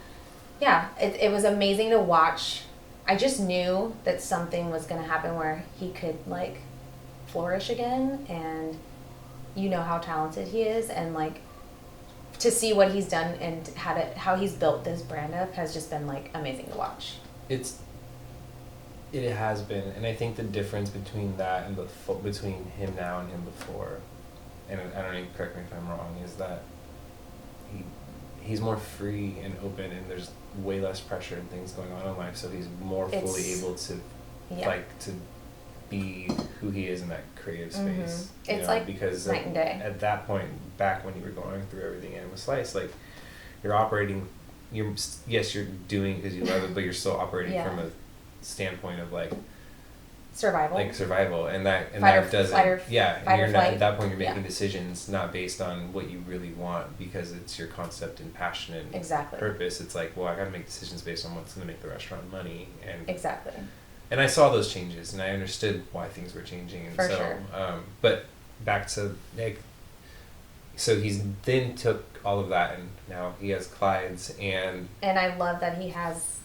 yeah, it was amazing to watch. I just knew that something was going to happen where he could like flourish again, and how talented he is, and like to see what he's done and how he's built this brand up has just been like amazing to watch. It has been, and I think the difference between that and between him now and him before, and I don't even, correct me if I'm wrong, is that he's more free and open, and there's way less pressure and things going on in life, so he's more fully able to to be who he is in that creative space. It's like because night and day. At that point, back when you were going through everything and it was sliced, like you're operating, you're doing because you love it, but you're still operating from a standpoint of like survival, and that doesn't at that point you're making decisions not based on what you really want, because it's your concept and passion and purpose. It's like, well, I got to make decisions based on what's going to make the restaurant money, and and I saw those changes and I understood why things were changing, and but back to Nick, so he's then took all of that and now he has Clyde's, and I love that he has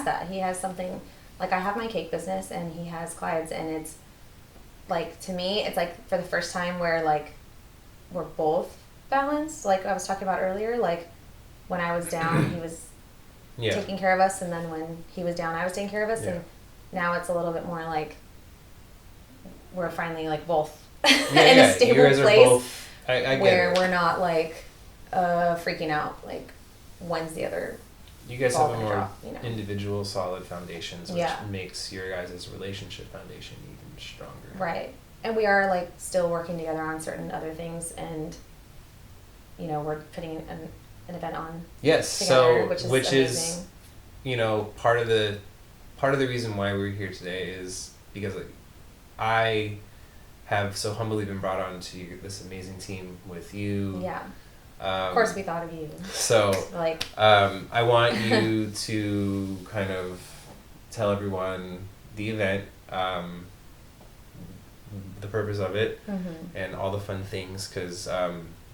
that. He has something, like I have my cake business and he has Clyde's, and it's like, to me, it's like for the first time where like we're both balanced. Like I was talking about earlier, like when I was down, he was taking care of us, and then when he was down, I was taking care of us, and now it's a little bit more like we're finally like both in a stable place I where we're not like freaking out like one's the other. You guys have a more individual, solid foundations, which makes your guys' relationship foundation even stronger. Right. And we are like still working together on certain other things, and we're putting an event on. Yes. Together, which is part of the reason why we're here today is because like I have so humbly been brought on to this amazing team with you. Yeah. Of course we thought of you. So, I want you to kind of tell everyone the event, the purpose of it, and all the fun things, because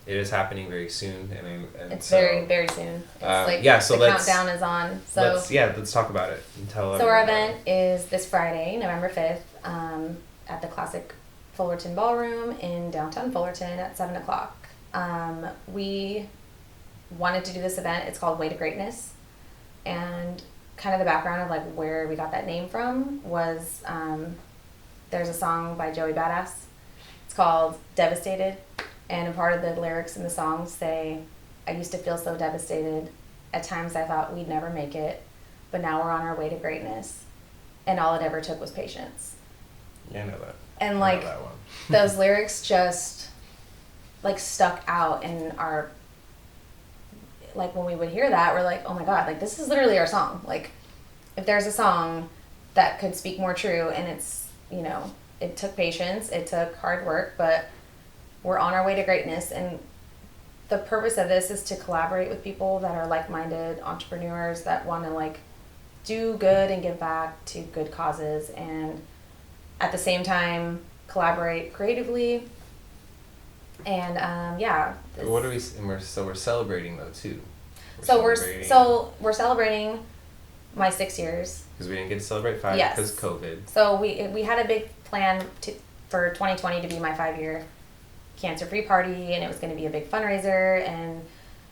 it is happening very soon, and It's so, very, very soon. It's yeah, so the let's countdown is on. So let's talk about it and tell so our everyone about event is this Friday, November 5th, at the classic Fullerton Ballroom in downtown Fullerton at 7 o'clock. We wanted to do this event. It's called Way to Greatness. And kind of the background of like where we got that name from was there's a song by Joey Badass. It's called Devastated. And a part of the lyrics in the song say, I used to feel so devastated. At times I thought we'd never make it, but now we're on our way to greatness. And all it ever took was patience. Yeah, I know that. And I like know that one. those lyrics just like stuck out in our, like when we would hear that, we're like, oh my God, like this is literally our song. Like if there's a song that could speak more true, and it's, you know, it took patience, it took hard work, but we're on our way to greatness. And the purpose of this is to collaborate with people that are like-minded entrepreneurs that want to like do good and give back to good causes, and at the same time collaborate creatively. And yeah. What are we? And we're celebrating though too. We're celebrating my 6 years. Because we didn't get to celebrate 5 Yes. because COVID. So we had a big plan for 2020 to be my 5-year cancer-free party, and it was going to be a big fundraiser. And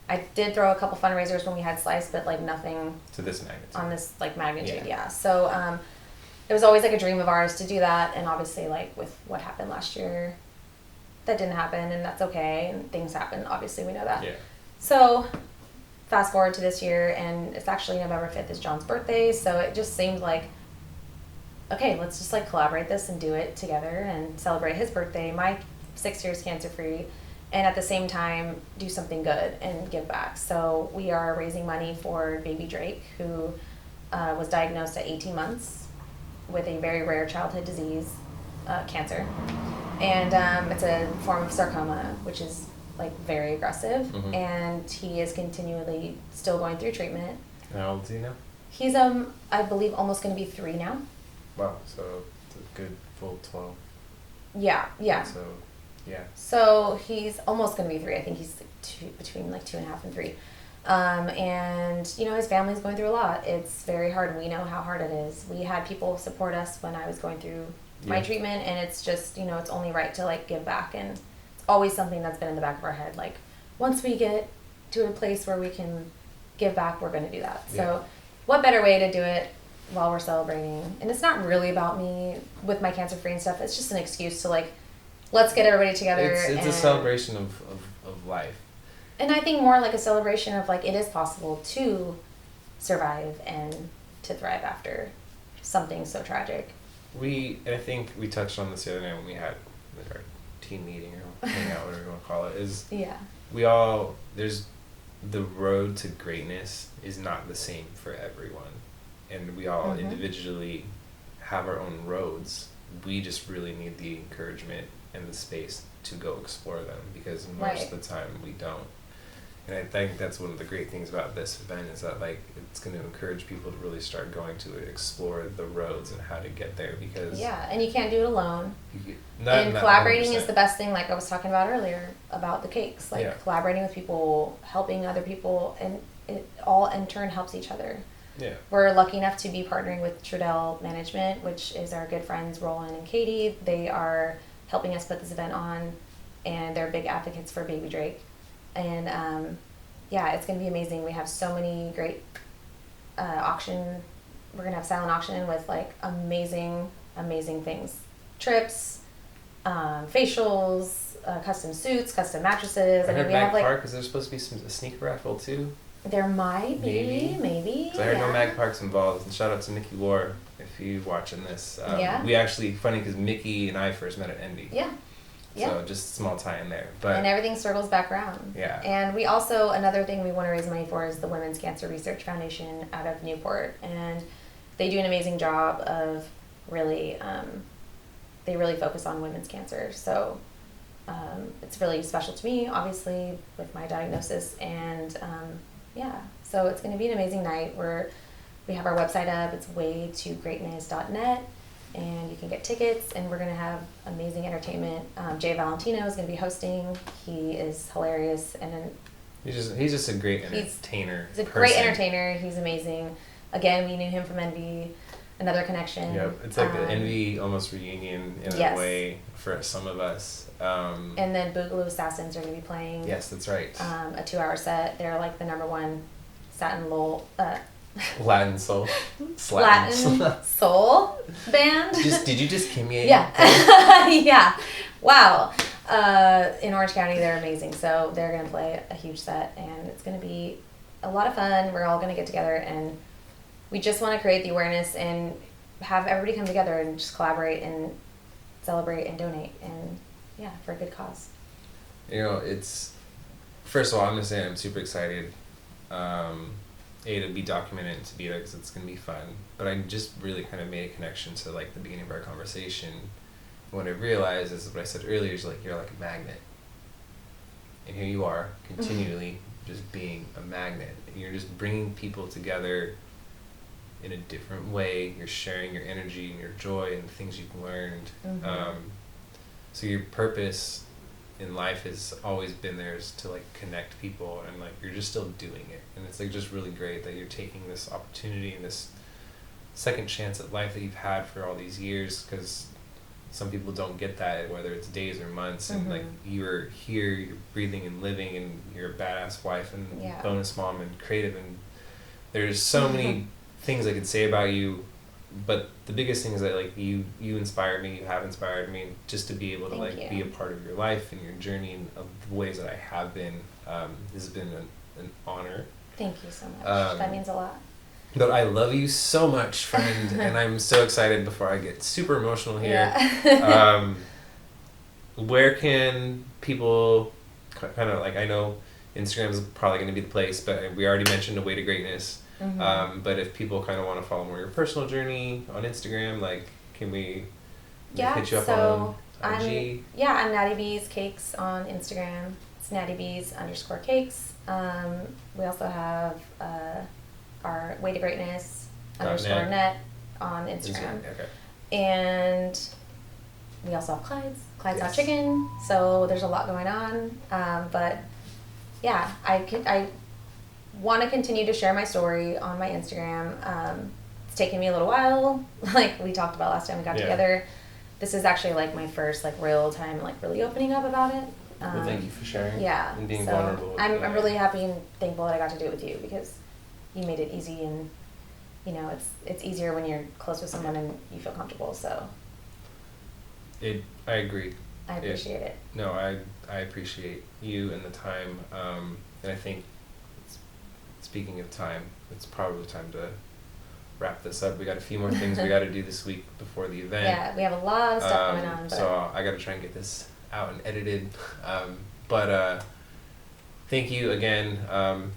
I did throw a couple fundraisers when we had Slice, but like nothing To this magnitude. on this like magnitude. Yeah. Yeah. So it was always like a dream of ours to do that, and obviously like with what happened last year, that didn't happen, and that's okay. And things happen. Obviously, we know that. Yeah. So fast forward to this year, and it's actually November 5th is John's birthday, so it just seemed like, okay, let's just like collaborate this and do it together and celebrate his birthday, my 6 years cancer free, and at the same time do something good and give back. So we are raising money for baby Drake, who was diagnosed at 18 months with a very rare childhood disease, cancer, and it's a form of sarcoma, which is like very aggressive. Mhm. And he is continually still going through treatment. How old is he now? He's I believe almost going to be 3 now. Wow, so it's a good full 12. Yeah. So, yeah. So he's almost going to be 3. I think he's between like 2.5 and 3. And you know, his family's going through a lot. It's very hard. We know how hard it is. We had people support us when I was going through my treatment, and it's just, you know, it's only right to like give back. And it's always something that's been in the back of our head. Like once we get to a place where we can give back, we're going to do that. Yeah. So what better way to do it while we're celebrating? And it's not really about me with my cancer free and stuff. It's just an excuse to like, let's get everybody together. It's a celebration of life. And I think more like a celebration of like, it is possible to survive and to thrive after something so tragic. And I think we touched on this the other night when we had our team meeting or hangout, whatever you want to call it, is there's the road to greatness is not the same for everyone. And we all individually have our own roads. We just really need the encouragement and the space to go explore them, because most of the time we don't. And I think that's one of the great things about this event, is that like it's going to encourage people to really start going to explore the roads and how to get there, because and you can't do it alone. Not Collaborating 100%. is the best thing, like I was talking about earlier about the cakes, like collaborating with people, helping other people, and it all in turn helps each other. Yeah. We're lucky enough to be partnering with Trudell Management, which is our good friends Roland and Katie. They are helping us put this event on, and they're big advocates for Baby Drake. And it's going to be amazing. We have so many great auction. We're going to have silent auction with like amazing things. Trips, facials, custom suits, custom mattresses. I heard we have like Park, is there supposed to be a sneaker raffle too? There might be, maybe. So I heard no Mag Park's involved, and shout out to Mickey War if you're watching this. We actually, funny because Mickey and I first met at Envy. Yeah. So just a small tie in there. But and everything circles back around. Yeah. And we also, another thing we want to raise money for is the Women's Cancer Research Foundation out of Newport. And they do an amazing job of really, they really focus on women's cancer. So it's really special to me, obviously, with my diagnosis. And so it's going to be an amazing night. We have our website up. It's waytogreatness.net. and you can get tickets, and we're going to have amazing entertainment. Jay Valentino is going to be hosting. He is hilarious, and he's just a great entertainer. He's a great entertainer. He's amazing. Again, we knew him from Envy. Another connection. Yep, it's like an Envy almost reunion in a way for some of us. And then Boogaloo Assassins are going to be playing. Yes, that's right. A 2-hour set. They're like the #1 Latin soul. Latin soul band. Did you just Kimmy? Yeah. Yeah. Wow. In Orange County, they're amazing. So they're going to play a huge set, and it's going to be a lot of fun. We're all going to get together, and we just want to create the awareness and have everybody come together and just collaborate and celebrate and donate, and yeah, for a good cause. You know, it's, first of all, I'm going to say I'm super excited, to be documented and to be there because it's going to be fun. But I just really kind of made a connection to like the beginning of our conversation. What I realized is what I said earlier is like, you're like a magnet. And here you are, continually just being a magnet. And you're just bringing people together in a different way. You're sharing your energy and your joy and the things you've learned. So your purpose in life has always been there, is to like connect people, and like you're just still doing it. And it's like just really great that you're taking this opportunity and this second chance at life that you've had for all these years, because some people don't get that, whether it's days or months. And like you're here, you're breathing and living, and you're a badass wife and bonus mom and creative, and there's so many things I could say about you, but the biggest thing is that like you inspire me. You have inspired me just to be able to be a part of your life and your journey in the ways that I have been. This has been an honor. Thank you so much. That means a lot. But I love you so much, friend, and I'm so excited. Before I get super emotional here, where can people kind of like, I know Instagram is probably going to be the place, but we already mentioned A Way to Greatness. But if people kind of want to follow more your personal journey on Instagram, like, can we hit you up on IG? I'm Natty B's Cakes on Instagram. It's NattyB's_cakes. We also have our Way to Greatness _net on Instagram. Okay. And we also have Clyde's Hot Chicken. So there's a lot going on. But yeah, I want to continue to share my story on my Instagram. It's taken me a little while, like we talked about last time we got together. This is actually like my first like real time like really opening up about it. Well, thank you for sharing. Yeah, and being vulnerable. I'm really happy and thankful that I got to do it with you, because you made it easy, and you know it's easier when you're close with someone and you feel comfortable. So I agree. I appreciate it. No, I appreciate you and the time, and I think, speaking of time, it's probably time to wrap this up. We got a few more things we got to do this week before the event. Yeah, we have a lot of stuff going on. But so I got to try and get this out and edited. But thank you again.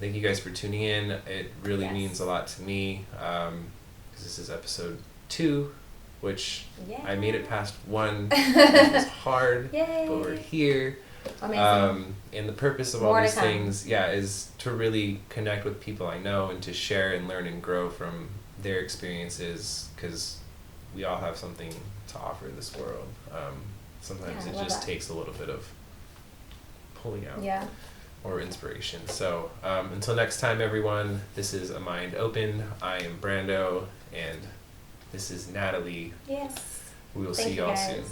Thank you guys for tuning in. It really means a lot to me, because this is episode 2, which I made it past 1. It was hard, but we're here. Amazing. And the purpose of all these things, is to really connect with people I know and to share and learn and grow from their experiences, because we all have something to offer this world. Sometimes it just takes a little bit of pulling out or inspiration. So until next time, everyone, this is A Mind Open. I am Brando, and this is Natalie. Yes. We will see y'all soon.